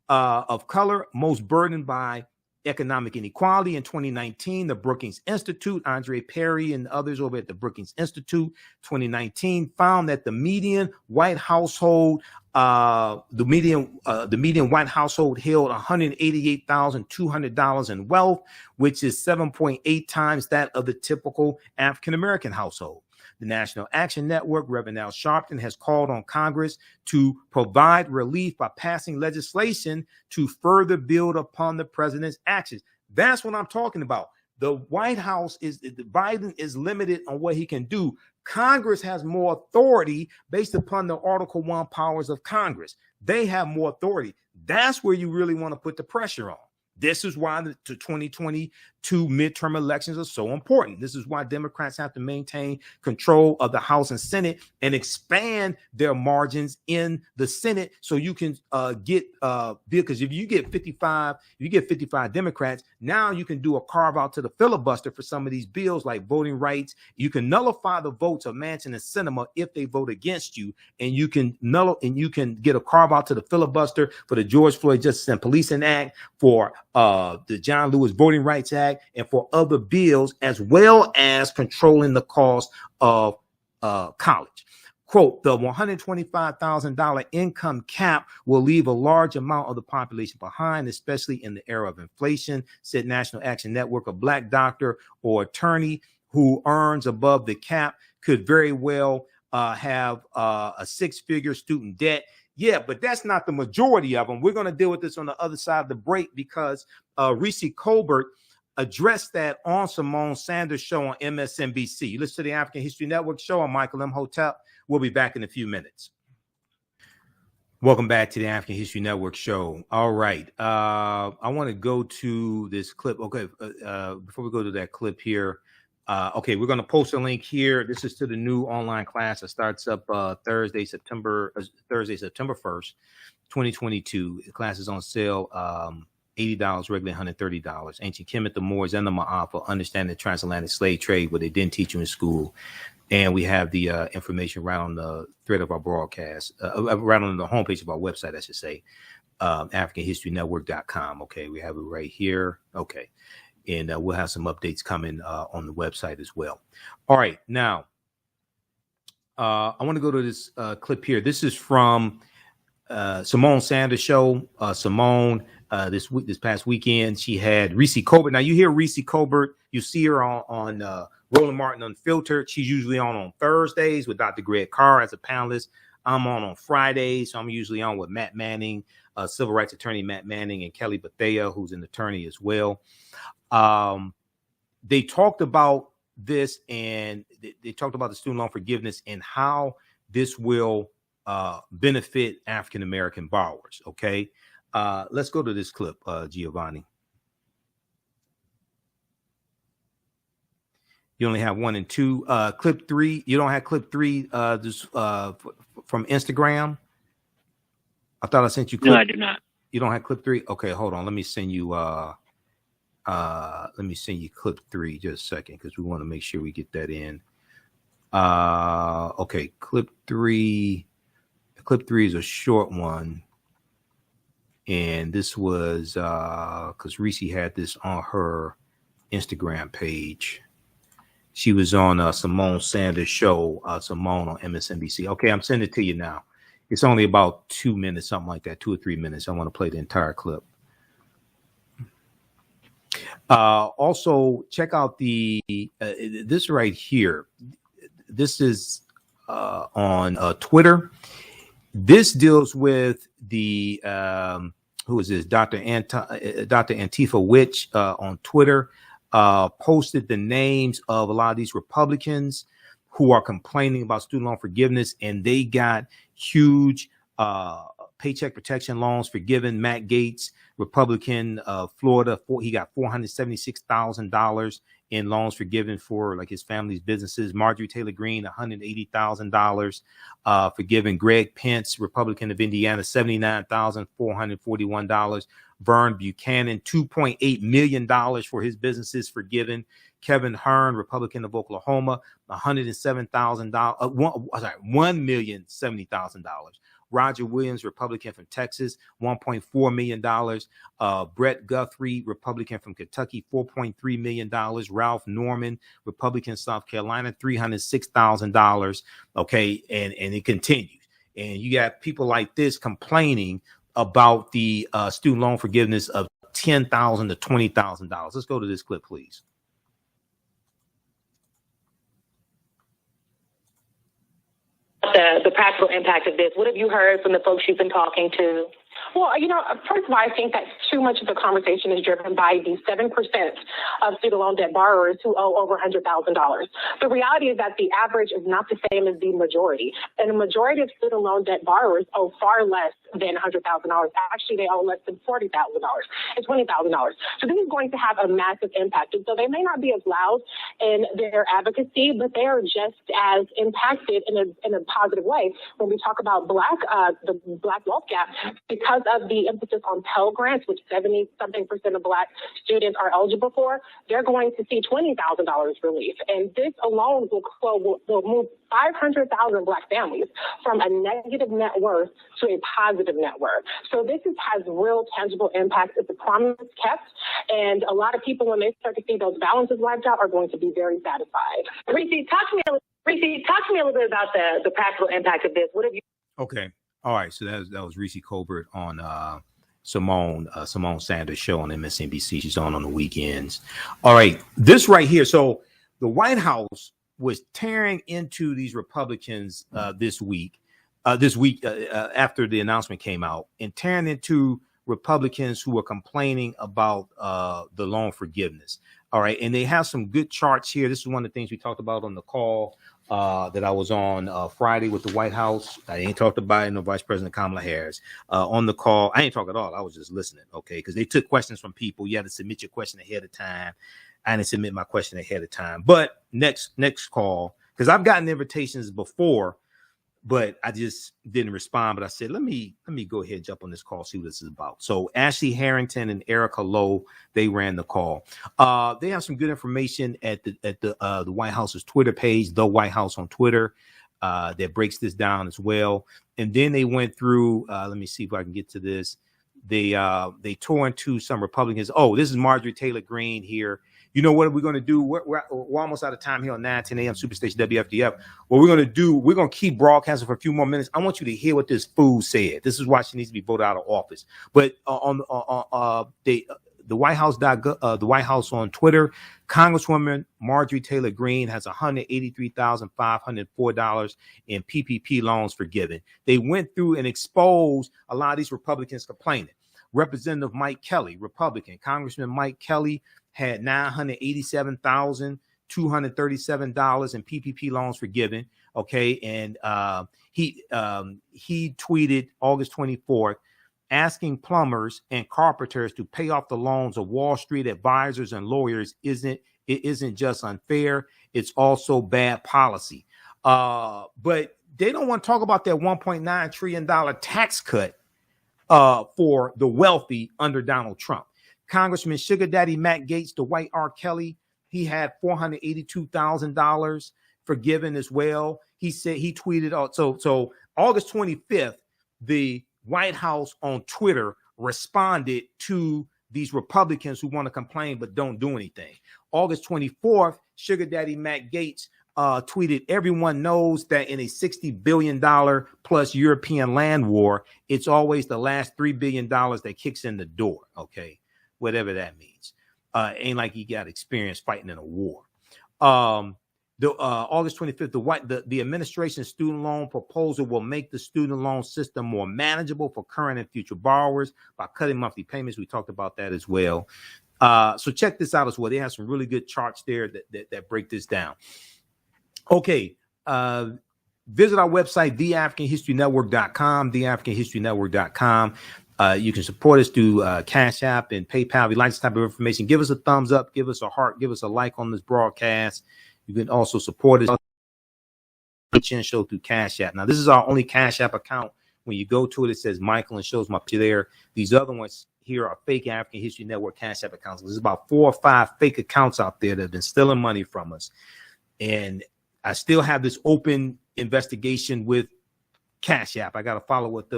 S1: of color most burdened by economic inequality. In 2019, the Brookings Institute, Andre Perry and others over at the Brookings Institute, 2019 found that the median white household, the median white household held $188,200 in wealth, which is 7.8 times that of the typical African American household. The National Action Network, Reverend Al Sharpton, has called on Congress to provide relief by passing legislation to further build upon the president's actions. That's what I'm talking about. The White House Biden is limited on what he can do. Congress has more authority based upon the Article 1 powers of Congress. They have more authority. That's where you really want to put the pressure on. This is why the 2022 midterm elections are so important. This is why Democrats have to maintain control of the House and Senate and expand their margins in the Senate so you can get because if you get 55 Democrats, now you can do a carve out to the filibuster for some of these bills like voting rights. You can nullify the votes of Manchin and Sinema if they vote against you, and you can get a carve out to the filibuster for the George Floyd Justice and Policing Act, for the John Lewis Voting Rights Act, and for other bills, as well as controlling the cost of college. Quote, the $125,000 income cap will leave a large amount of the population behind, especially in the era of inflation, said National Action Network. A black doctor or attorney who earns above the cap could very well have a six-figure student debt. Yeah, but that's not the majority of them. We're going to deal with this on the other side of the break because Reese Colbert addressed that on Simone Sanders' show on MSNBC. You listen to the African History Network show. I'm Michael Imhotep. We'll be back in a few minutes. Welcome back to the African History Network show. All right. I want to go to this clip. Okay. Before we go to that clip here, okay, we're going to post a link here. This is to the new online class that starts up Thursday, September 1st, 2022. The class is on sale, $80, regular $130. Ancient Kemet, the Moors, and the Ma'afa, understand the transatlantic slave trade, what they didn't teach you in school. And we have the information right on the thread of our broadcast, right on the homepage of our website, I should say, AfricanHistoryNetwork.com. Okay, we have it right here. Okay. And we'll have some updates coming on the website as well. All right. Now, I want to go to this clip here. This is from Simone Sanders' show. Simone, this past weekend, she had Reese Colbert. Now, you hear Reese Colbert. You see her on Roland Martin Unfiltered. She's usually on Thursdays with Dr. Greg Carr as a panelist. I'm on Fridays. So I'm usually on with Matt Manning, civil rights attorney Matt Manning, and Kelly Bethea, who's an attorney as well. They talked about this, and they talked about the student loan forgiveness and how this will benefit African American borrowers. Okay, let's go to this clip, Giovanni. You only have 1 and 2. Clip 3. You don't have clip 3. This from Instagram. I thought I sent you. Clip.
S9: No, I do not.
S1: You don't have clip 3. Okay, hold on. Let me send you. Let me send you clip 3 just a second because we want to make sure we get that in. Okay, clip 3. Clip 3 is a short one, and this was because Reese had this on her Instagram page. She was on Simone Sanders' show, Simone on MSNBC. Okay, I'm sending it to you now. It's only about 2 minutes, something like that, 2 or 3 minutes. I want to play the entire clip. Also, check out this right here. This is on Twitter. This deals with the who is this? Dr. Antifa Witch on Twitter. Posted the names of a lot of these Republicans who are complaining about student loan forgiveness, and they got huge paycheck protection loans forgiven. Matt Gaetz, Republican, Florida, he got $476,000 in loans forgiven for like his family's businesses. Marjorie Taylor Greene, $180,000 forgiven. Greg Pence, Republican of Indiana, $79,441. Vern Buchanan, $2.8 million for his businesses forgiven. Kevin Hearn, Republican of Oklahoma, $107,000. $1,070,000 Roger Williams, Republican from Texas, $1.4 million. Brett Guthrie, Republican from Kentucky, $4.3 million. Ralph Norman, Republican, South Carolina, $306,000. Okay, and it continues. And you got people like this complaining about the student loan forgiveness of $10,000 to $20,000. Let's go to this clip, please.
S9: The practical impact of this. What have you heard from the folks you've been talking to? Well, first of all, I think that too much of the conversation is driven by the 7% of student loan debt borrowers who owe over $100,000. The reality is that the average is not the same as the majority. And the majority of student loan debt borrowers owe far less than $100,000. Actually, they owe less than $40,000 and $20,000. So this is going to have a massive impact. And so they may not be as loud in their advocacy, but they are just as impacted in a positive way when we talk about the Black wealth gap, because of the emphasis on Pell Grants, which 70-something% of Black students are eligible for. They're going to see $20,000 relief. And this alone will move 500,000 Black families from a negative net worth to a positive net worth. So this has real tangible impact. It's a promise kept. And a lot of people, when they start to see those balances wiped out, are going to be very satisfied. Reese, talk to me a little bit about the practical impact of this. What have you?
S1: Okay. All right. So that was Reese Colbert on Simone Sanders' show on MSNBC. She's on the weekends. All right. This right here. So the White House was tearing into these Republicans this week after the announcement came out, and tearing into Republicans who were complaining about the loan forgiveness. All right. And they have some good charts here. This is one of the things we talked about on the call that I was on Friday with the White House. I ain't talked about it, no Vice President Kamala Harris. On the call, I ain't talk at all. I was just listening, okay? Because they took questions from people. You had to submit your question ahead of time. I didn't submit my question ahead of time. But next call, because I've gotten invitations before, but I just didn't respond. But I said, let me go ahead and jump on this call, see what this is about. So Ashley Harrington and Erica Lowe, they ran the call. They have some good information at the White House's Twitter page, The White House on Twitter, that breaks this down as well. And then they went through, let me see if I can get to this. They tore into some Republicans. Oh, this is Marjorie Taylor Greene here. You know what we're going to do? We're almost out of time here on 9:10 a.m. Superstation WFDF. What we're going to do, we're going to keep broadcasting for a few more minutes. I want you to hear what this fool said. This is why she needs to be voted out of office. But on the White House, the White House on Twitter, Congresswoman Marjorie Taylor Greene has $183,504 in PPP loans forgiven. They went through and exposed a lot of these Republicans complaining. Representative Mike Kelly, Republican, Congressman Mike Kelly had $987,237 in PPP loans forgiven. Okay, and he tweeted August 24th, asking plumbers and carpenters to pay off the loans of Wall Street advisors and lawyers isn't just unfair, it's also bad policy. But they don't want to talk about that $1.9 trillion tax cut for the wealthy under Donald Trump. Congressman Sugar Daddy Matt Gaetz, the white R. Kelly, he had $482,000 forgiven as well. He said, he tweeted out. So August 25th, the White House on Twitter responded to these Republicans who want to complain but don't do anything. August 24th, Sugar Daddy Matt Gaetz tweeted, everyone knows that in a $60 billion plus European land war, it's always the last $3 billion that kicks in the door. Okay, whatever that means. Ain't like he got experience fighting in a war. August 25th, the administration's student loan proposal will make the student loan system more manageable for current and future borrowers by cutting monthly payments. We talked about that as well. So check this out as well. They have some really good charts there that break this down. Okay. Visit our website, TheAfricanHistoryNetwork.com, TheAfricanHistoryNetwork.com. You can support us through Cash App and PayPal. If you like this type of information, give us a thumbs up, give us a heart, give us a like on this broadcast. You can also support us show through Cash App. Now, this is our only Cash App account. When you go to it, it says Michael and shows my picture there. These other ones here are fake African History Network Cash App accounts. There's about 4 or 5 fake accounts out there that have been stealing money from us. And I still have this open investigation with Cash App. I got to follow with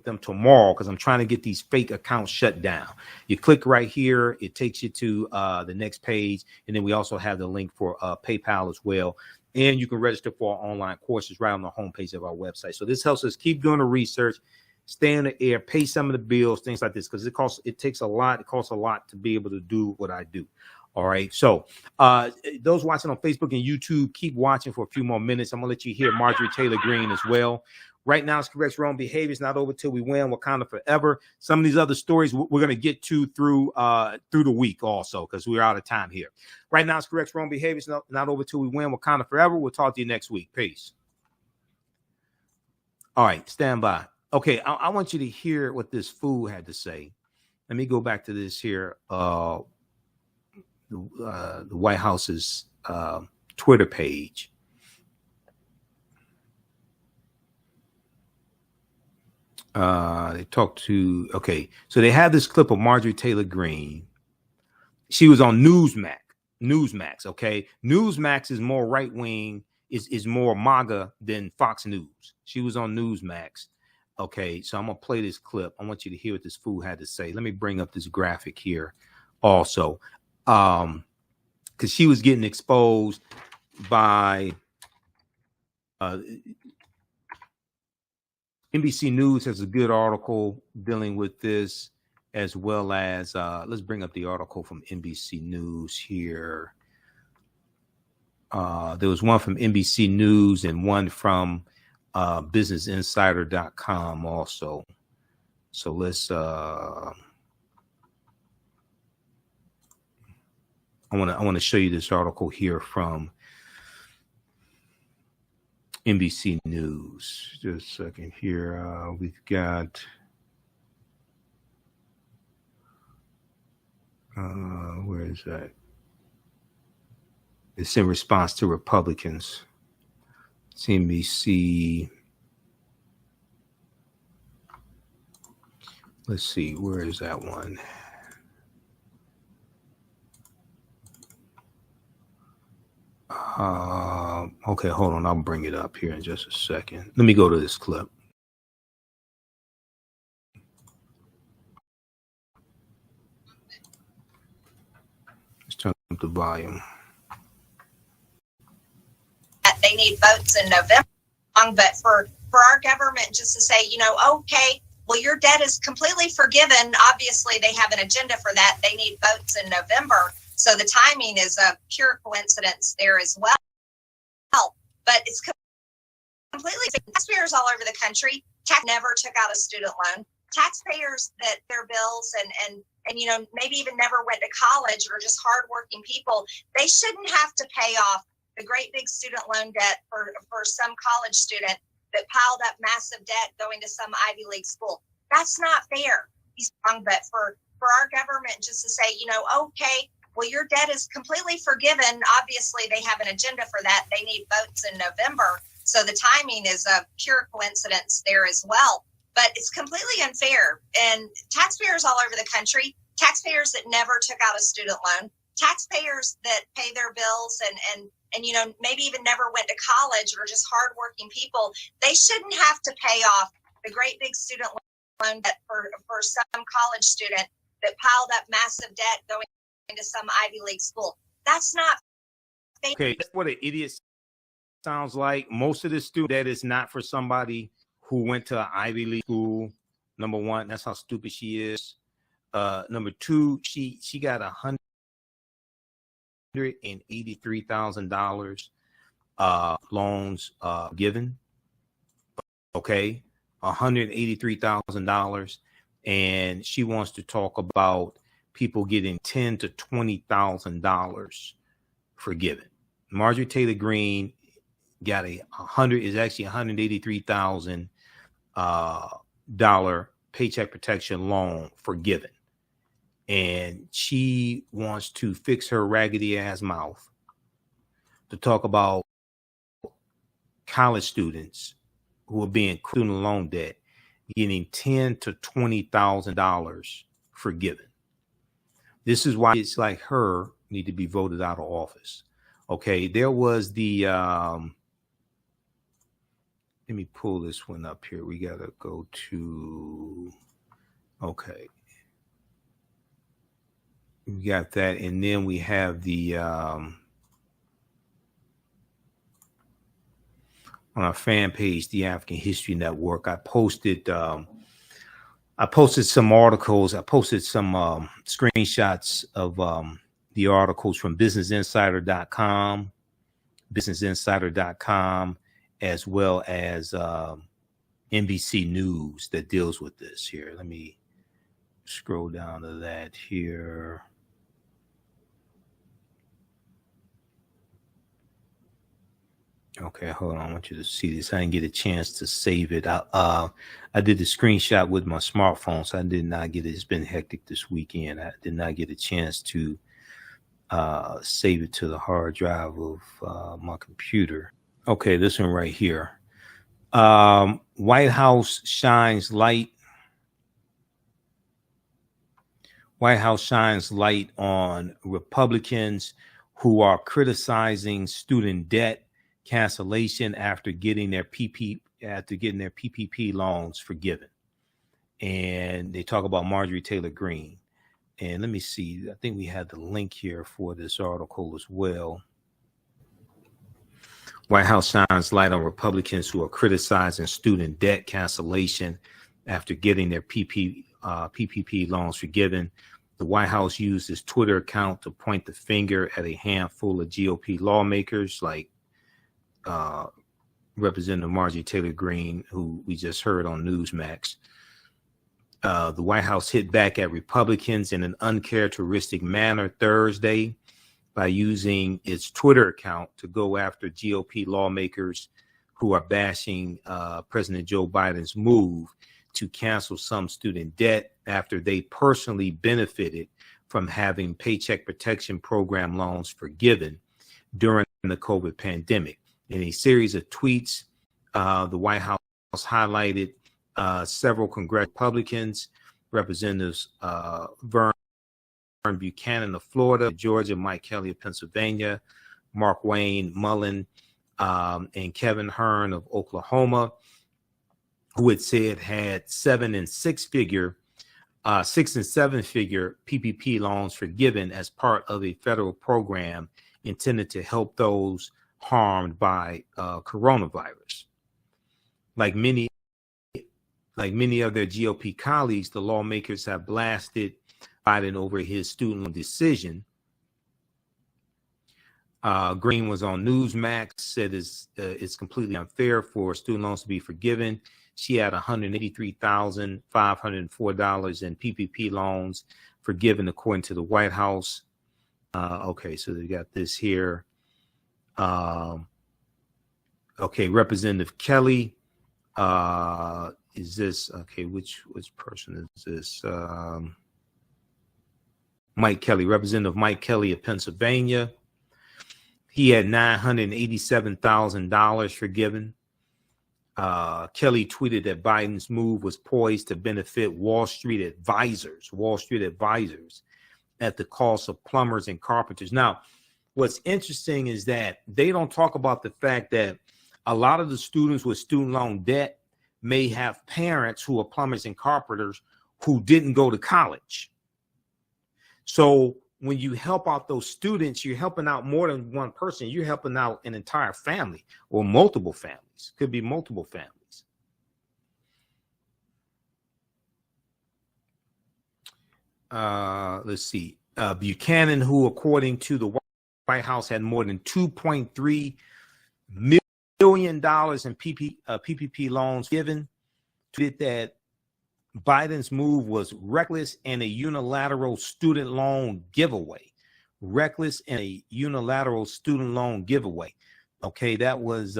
S1: them tomorrow because I'm trying to get these fake accounts shut down. You click right here. It takes you to the next page. And then we also have the link for PayPal as well. And you can register for our online courses right on the homepage of our website. So this helps us keep doing the research, stay in the air, pay some of the bills, things like this, because it costs a lot to be able to do what I do. All right. So those watching on Facebook and YouTube, keep watching for a few more minutes. I'm going to let you hear Marjorie Taylor Greene as well. Right now, it's correct wrong behavior. It's not over till we win. Wakanda forever. Some of these other stories we're going to get to through the week also, because we're out of time here. Right now, it's correct wrong behavior. It's not over till we win. Wakanda forever. We'll talk to you next week. Peace. All right. Stand by. Okay. I want you to hear what this fool had to say. Let me go back to this here. The White House's Twitter page. They talked to, so they have this clip of Marjorie Taylor Greene. She was on Newsmax, okay? Newsmax is more right-wing, is more MAGA than Fox News. She was on Newsmax. Okay, so I'm going to play this clip. I want you to hear what this fool had to say. Let me bring up this graphic here also. Because she was getting exposed by NBC News has a good article dealing with this, as well as let's bring up the article from NBC News here. There was one from NBC News and one from businessinsider.com also. So let's I want to show you this article here from NBC News. Just a second here. We've got where is that? It's in response to Republicans. It's NBC. Let's see, where is that one? Okay, hold on. I'll bring it up here in just a second. Let me go to this clip. Let's turn up the volume.
S10: They need votes in November, but for our government just to say, okay, well, your debt is completely forgiven. Obviously, they have an agenda for that. They need votes in November. So the timing is a pure coincidence there as well. But it's completely taxpayers all over the country. Never took out a student loan. Taxpayers that their bills and maybe even never went to college or just hardworking people, they shouldn't have to pay off the great big student loan debt for some college student that piled up massive debt going to some Ivy League school. That's not fair. But for our government just to say, okay, well, your debt is completely forgiven. Obviously, they have an agenda for that. They need votes in November. So the timing is a pure coincidence there as well. But it's completely unfair. And taxpayers all over the country, taxpayers that never took out a student loan, taxpayers that pay their bills and maybe even never went to college or just hardworking people, they shouldn't have to pay off the great big student loan debt for some college student that piled up massive debt going to some Ivy League school. That's not fair.
S1: Okay, that's what an idiot sounds like. Most of this student debt is not for somebody who went to an Ivy League school. Number one, that's how stupid she is. Number two, she got $183,000 loans given. Okay, $183,000, and she wants to talk about people getting $10,000 to $20,000 forgiven. Marjorie Taylor Greene got $183,000 paycheck protection loan forgiven, and she wants to fix her raggedy ass mouth to talk about college students who are being student loan debt getting $10,000 to $20,000 forgiven. This is why it's like her need to be voted out of office. Okay, there was the let me pull this one up here. We got to go to, okay. We got that. And then we have the, on our fan page, the African History Network, I posted some articles. I posted some screenshots of the articles from businessinsider.com, as well as NBC News that deals with this here. Let me scroll down to that here. Okay, hold on. I want you to see this. I didn't get a chance to save it. I did the screenshot with my smartphone, so I did not get it. It's been hectic this weekend. I did not get a chance to save it to the hard drive of my computer. Okay, this one right here. White House shines light. White House shines light on Republicans who are criticizing student debt cancellation after getting their PPP loans forgiven. And they talk about Marjorie Taylor Greene. And let me see, I think we had the link here for this article as well. White House shines light on Republicans who are criticizing student debt cancellation after getting their PPP loans forgiven. The White House used its Twitter account to point the finger at a handful of GOP lawmakers like Representative Marjorie Taylor Greene, who we just heard on Newsmax. The White House hit back at Republicans in an uncharacteristic manner Thursday by using its Twitter account to go after GOP lawmakers who are bashing President Joe Biden's move to cancel some student debt after they personally benefited from having Paycheck Protection Program loans forgiven during the COVID pandemic. In a series of tweets, the White House highlighted several congressional Republicans, Representatives Vern Buchanan of Florida, Georgia, Mike Kelly of Pennsylvania, Mark Wayne Mullen, and Kevin Hern of Oklahoma, who had said had 6 and 7 figure PPP loans forgiven as part of a federal program intended to help those harmed by coronavirus. Like many of their GOP colleagues, the lawmakers have blasted Biden over his student loan decision. Green was on Newsmax, said it's completely unfair for student loans to be forgiven. She had $183,504 in PPP loans forgiven, according to the White House. Okay, so they got this here. Okay, Representative Kelly. Is this okay? Which person is this? Mike Kelly, Representative Mike Kelly of Pennsylvania. He had $987,000 forgiven. Kelly tweeted that Biden's move was poised to benefit Wall Street advisors at the cost of plumbers and carpenters. Now, what's interesting is that they don't talk about the fact that a lot of the students with student loan debt may have parents who are plumbers and carpenters who didn't go to college. So when you help out those students, you're helping out more than one person. You're helping out an entire family or multiple families. Could be multiple families. Let's see. Buchanan, who according to the White House had more than $2.3 million in PPP loans given, tweeted that Biden's move was reckless and a unilateral student loan giveaway. Reckless and a unilateral student loan giveaway. Okay, that was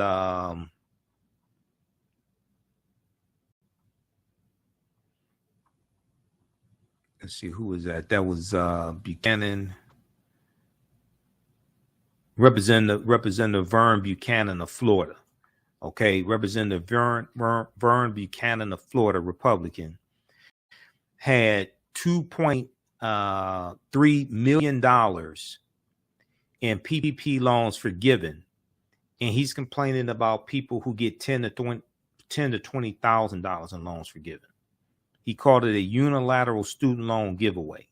S1: let's see, who was that? That was Buchanan. Representative Vern Buchanan of Florida. Okay, Representative Vern Buchanan of Florida, Republican, had $2.3 million in PPP loans forgiven, and he's complaining about people who get 10 to $10,000 to $20,000 in loans forgiven. He called it a unilateral student loan giveaway.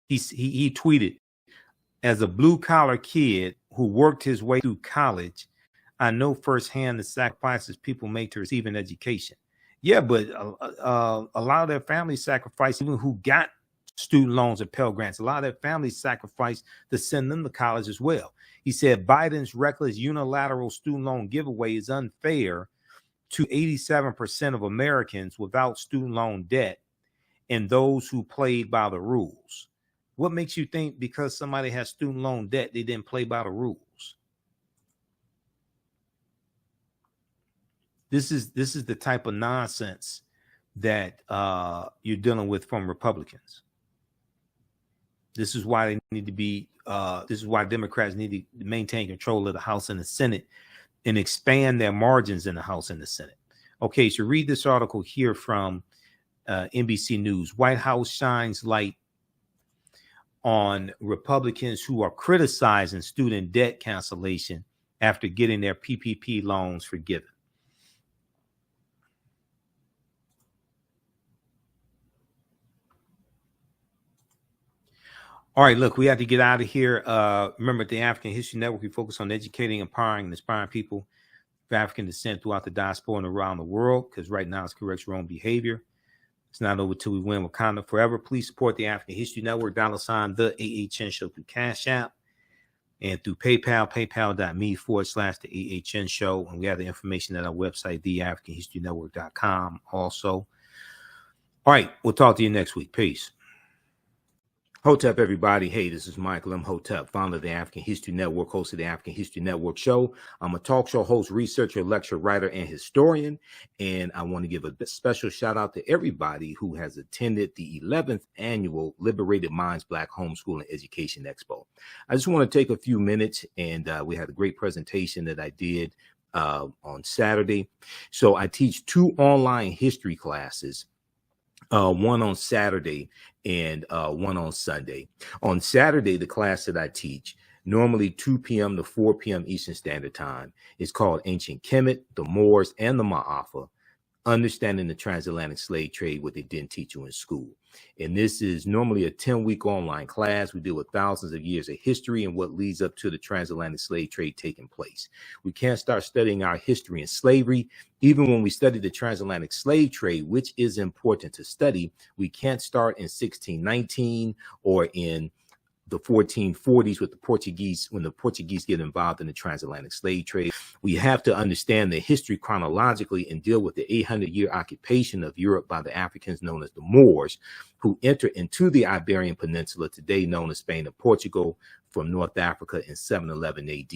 S1: He tweeted, as a blue-collar kid who worked his way through college, I know firsthand the sacrifices people make to receive an education. Yeah, but a lot of their families sacrificed, even who got student loans and Pell Grants. A lot of their families sacrificed to send them to college as well. He said Biden's reckless unilateral student loan giveaway is unfair to 87% of Americans without student loan debt and those who played by the rules. What makes you think because somebody has student loan debt, they didn't play by the rules? This is the type of nonsense that you're dealing with from Republicans. This is why they need to be. This is why Democrats need to maintain control of the House and the Senate and expand their margins in the House and the Senate. Okay, so read this article here from NBC News. White House shines light on Republicans who are criticizing student debt cancellation after getting their PPP loans forgiven. All right, look, we have to get out of here. Remember, at the African History Network, we focus on educating, empowering, and inspiring people of African descent throughout the diaspora and around the world, because right now it's corrects your own behavior. It's not over till we win Wakanda forever. Please support the African History Network, $ the AHN Show through Cash App and through PayPal, paypal.me/the AHN Show. And we have the information at our website, theafricanhistorynetwork.com also. All right, we'll talk to you next week. Peace. Hotep, everybody. Hey, this is Michael Imhotep, founder of the African History Network, host of the African History Network show. I'm a talk show host, researcher, lecturer, writer, and historian. And I want to give a special shout out to everybody who has attended the 11th annual Liberated Minds Black Homeschooling Education Expo. I just want to take a few minutes, and we had a great presentation that I did on Saturday. So I teach 2 online history classes. One on Saturday and one on Sunday. On Saturday, the class that I teach, normally 2 p.m. to 4 p.m. Eastern Standard Time, is called Ancient Kemet, the Moors, and the Ma'afa, Understanding the Transatlantic Slave Trade, what they didn't teach you in school. And this is normally a 10-week online class. We deal with thousands of years of history and what leads up to the transatlantic slave trade taking place. We can't start studying our history in slavery. Even when we study the transatlantic slave trade, which is important to study, we can't start in 1619 or in the 1440s with the Portuguese, when the Portuguese get involved in the transatlantic slave trade. We have to understand the history chronologically and deal with the 800-year occupation of Europe by the Africans known as the Moors, who entered into the Iberian Peninsula, today known as Spain and Portugal, from North Africa in 711 AD.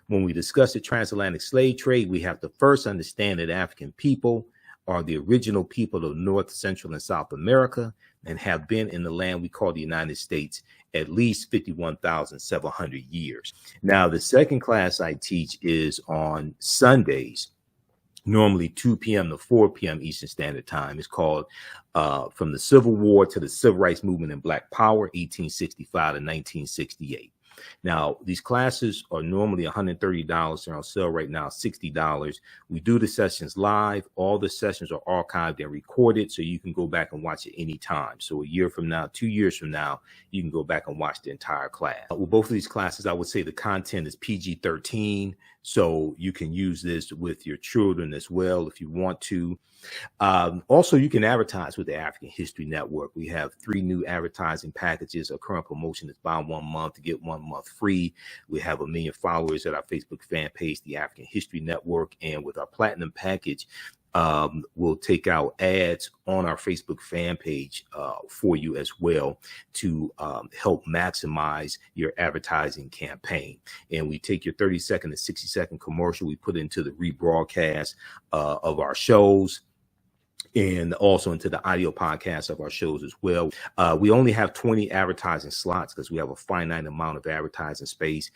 S1: When we discuss the transatlantic slave trade, we have to first understand that African people are the original people of North, Central, and South America and have been in the land we call the United States at least 51,700 years. Now, the second class I teach is on Sundays, normally 2 p.m. to 4 p.m. Eastern Standard Time. It's called From the Civil War to the Civil Rights Movement and Black Power, 1865 to 1968. Now, these classes are normally $130. They're on sale right now, $60. We do the sessions live. All the sessions are archived and recorded, so you can go back and watch it anytime. So a year from now, 2 years from now, you can go back and watch the entire class. With both of these classes, I would say the content is PG-13, so you can use this with your children as well if you want to. Also, you can advertise with the African History Network. We have 3 new advertising packages. Our current promotion is buy 1 month to get 1 month free. We have 1 million followers at our Facebook fan page, the African History Network. And with our platinum package, we'll take out ads on our Facebook fan page for you as well to help maximize your advertising campaign. And we take your 30-second to 60-second commercial, we put into the rebroadcast of our shows, and also into the audio podcast of our shows as well. We only have 20 advertising slots because we have a finite amount of advertising space.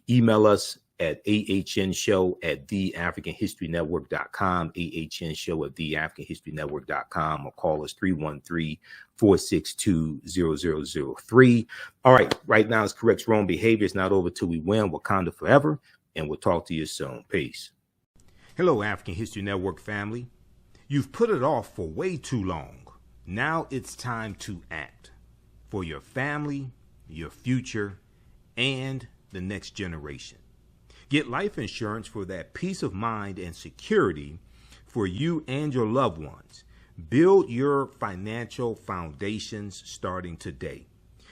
S1: Email us at ahnshow@theafricanhistorynetwork.com, ahnshow@theafricanhistorynetwork.com, or call us 313-462-0003. All right, right now it's corrects wrong behavior. It's not over till we win. Wakanda forever, and we'll talk to you soon. Peace. Hello, African History Network family. You've put it off for way too long. Now it's time to act for your family, your future, and the next generation. Get life insurance for that peace of mind and security for you and your loved ones. Build your financial foundations starting today.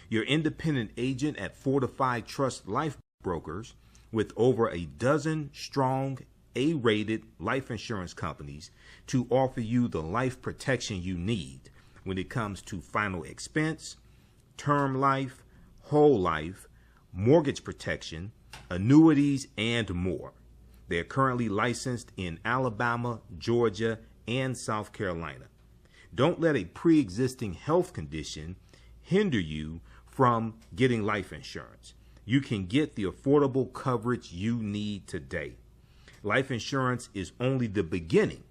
S1: Your independent agent at Fortified Trust Life Brokers, with over a dozen strong A-rated life insurance companies to offer you the life protection you need when it comes to final expense, term life, whole life, mortgage protection, annuities, and more. They're currently licensed in Alabama, Georgia, and South Carolina. Don't let a pre-existing health condition hinder you from getting life insurance. You can get the affordable coverage you need today. Life insurance is only the beginning.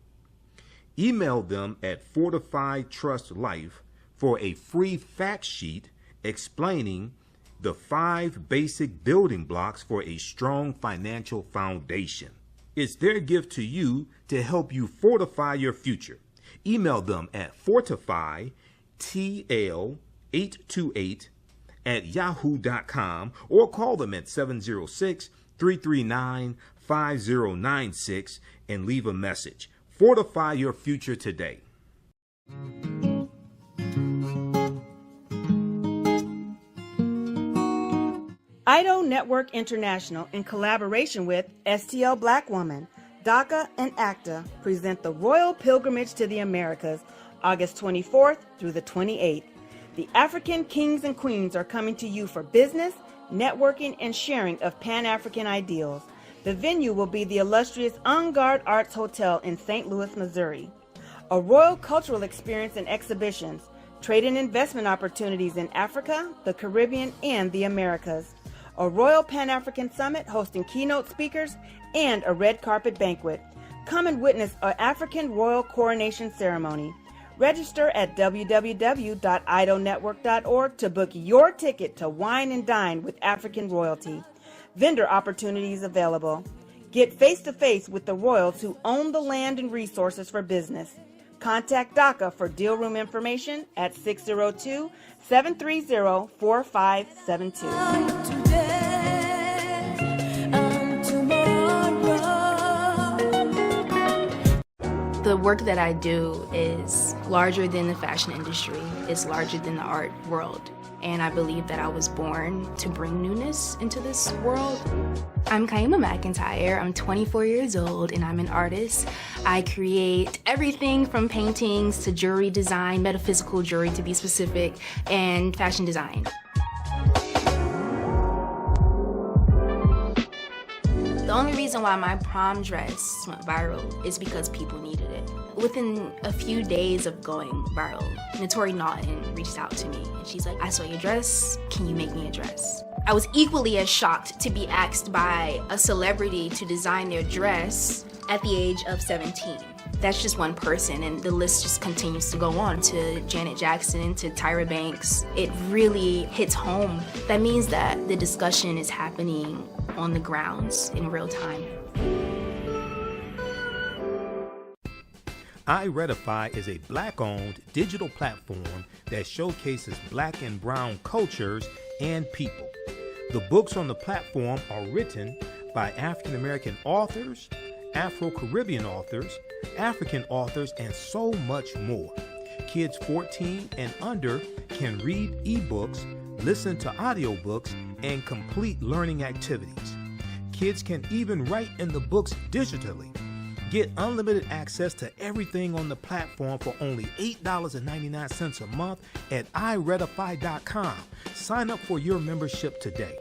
S1: Email them at Fortified Trust Life for a free fact sheet explaining the 5 basic building blocks for a strong financial foundation. It's their gift to you to help you fortify your future. Email them at fortifytl828@yahoo.com or call them at 706-339-5096 and leave a message. Fortify your future today.
S2: IDO Network International, in collaboration with STL Black Woman, DACA, and ACTA, present the Royal Pilgrimage to the Americas, August 24th through the 28th. The African kings and queens are coming to you for business, networking, and sharing of Pan-African ideals. The venue will be the illustrious En Garde Arts Hotel in St. Louis, Missouri. A royal cultural experience and exhibitions, trade and investment opportunities in Africa, the Caribbean, and the Americas. A Royal Pan-African Summit hosting keynote speakers, and a red carpet banquet. Come and witness an African royal coronation ceremony. Register at www.idonetwork.org to book your ticket to wine and dine with African royalty. Vendor opportunities available. Get face-to-face with the royals who own the land and resources for business. Contact DACA for deal room information at 602-730-4572.
S3: The work that I do is larger than the fashion industry. It's larger than the art world. And I believe that I was born to bring newness into this world. I'm Kaima McIntyre. I'm 24 years old and I'm an artist. I create everything from paintings to jewelry design, metaphysical jewelry to be specific, and fashion design. The only reason why my prom dress went viral is because people needed it. Within a few days of going viral, Notori Naughton reached out to me and she's like, I saw your dress, can you make me a dress? I was equally as shocked to be asked by a celebrity to design their dress at the age of 17. That's just one person, and the list just continues to go on, to Janet Jackson, to Tyra Banks. It really hits home. That means that the discussion is happening on the grounds in real time.
S1: iRedify is a Black-owned digital platform that showcases Black and Brown cultures and people. The books on the platform are written by African-American authors, Afro-Caribbean authors, African authors, and so much more. Kids 14 and under can read ebooks, listen to audiobooks, and complete learning activities. Kids can even write in the books digitally. Get unlimited access to everything on the platform for only $8.99 a month at iRedify.com. Sign up for your membership today.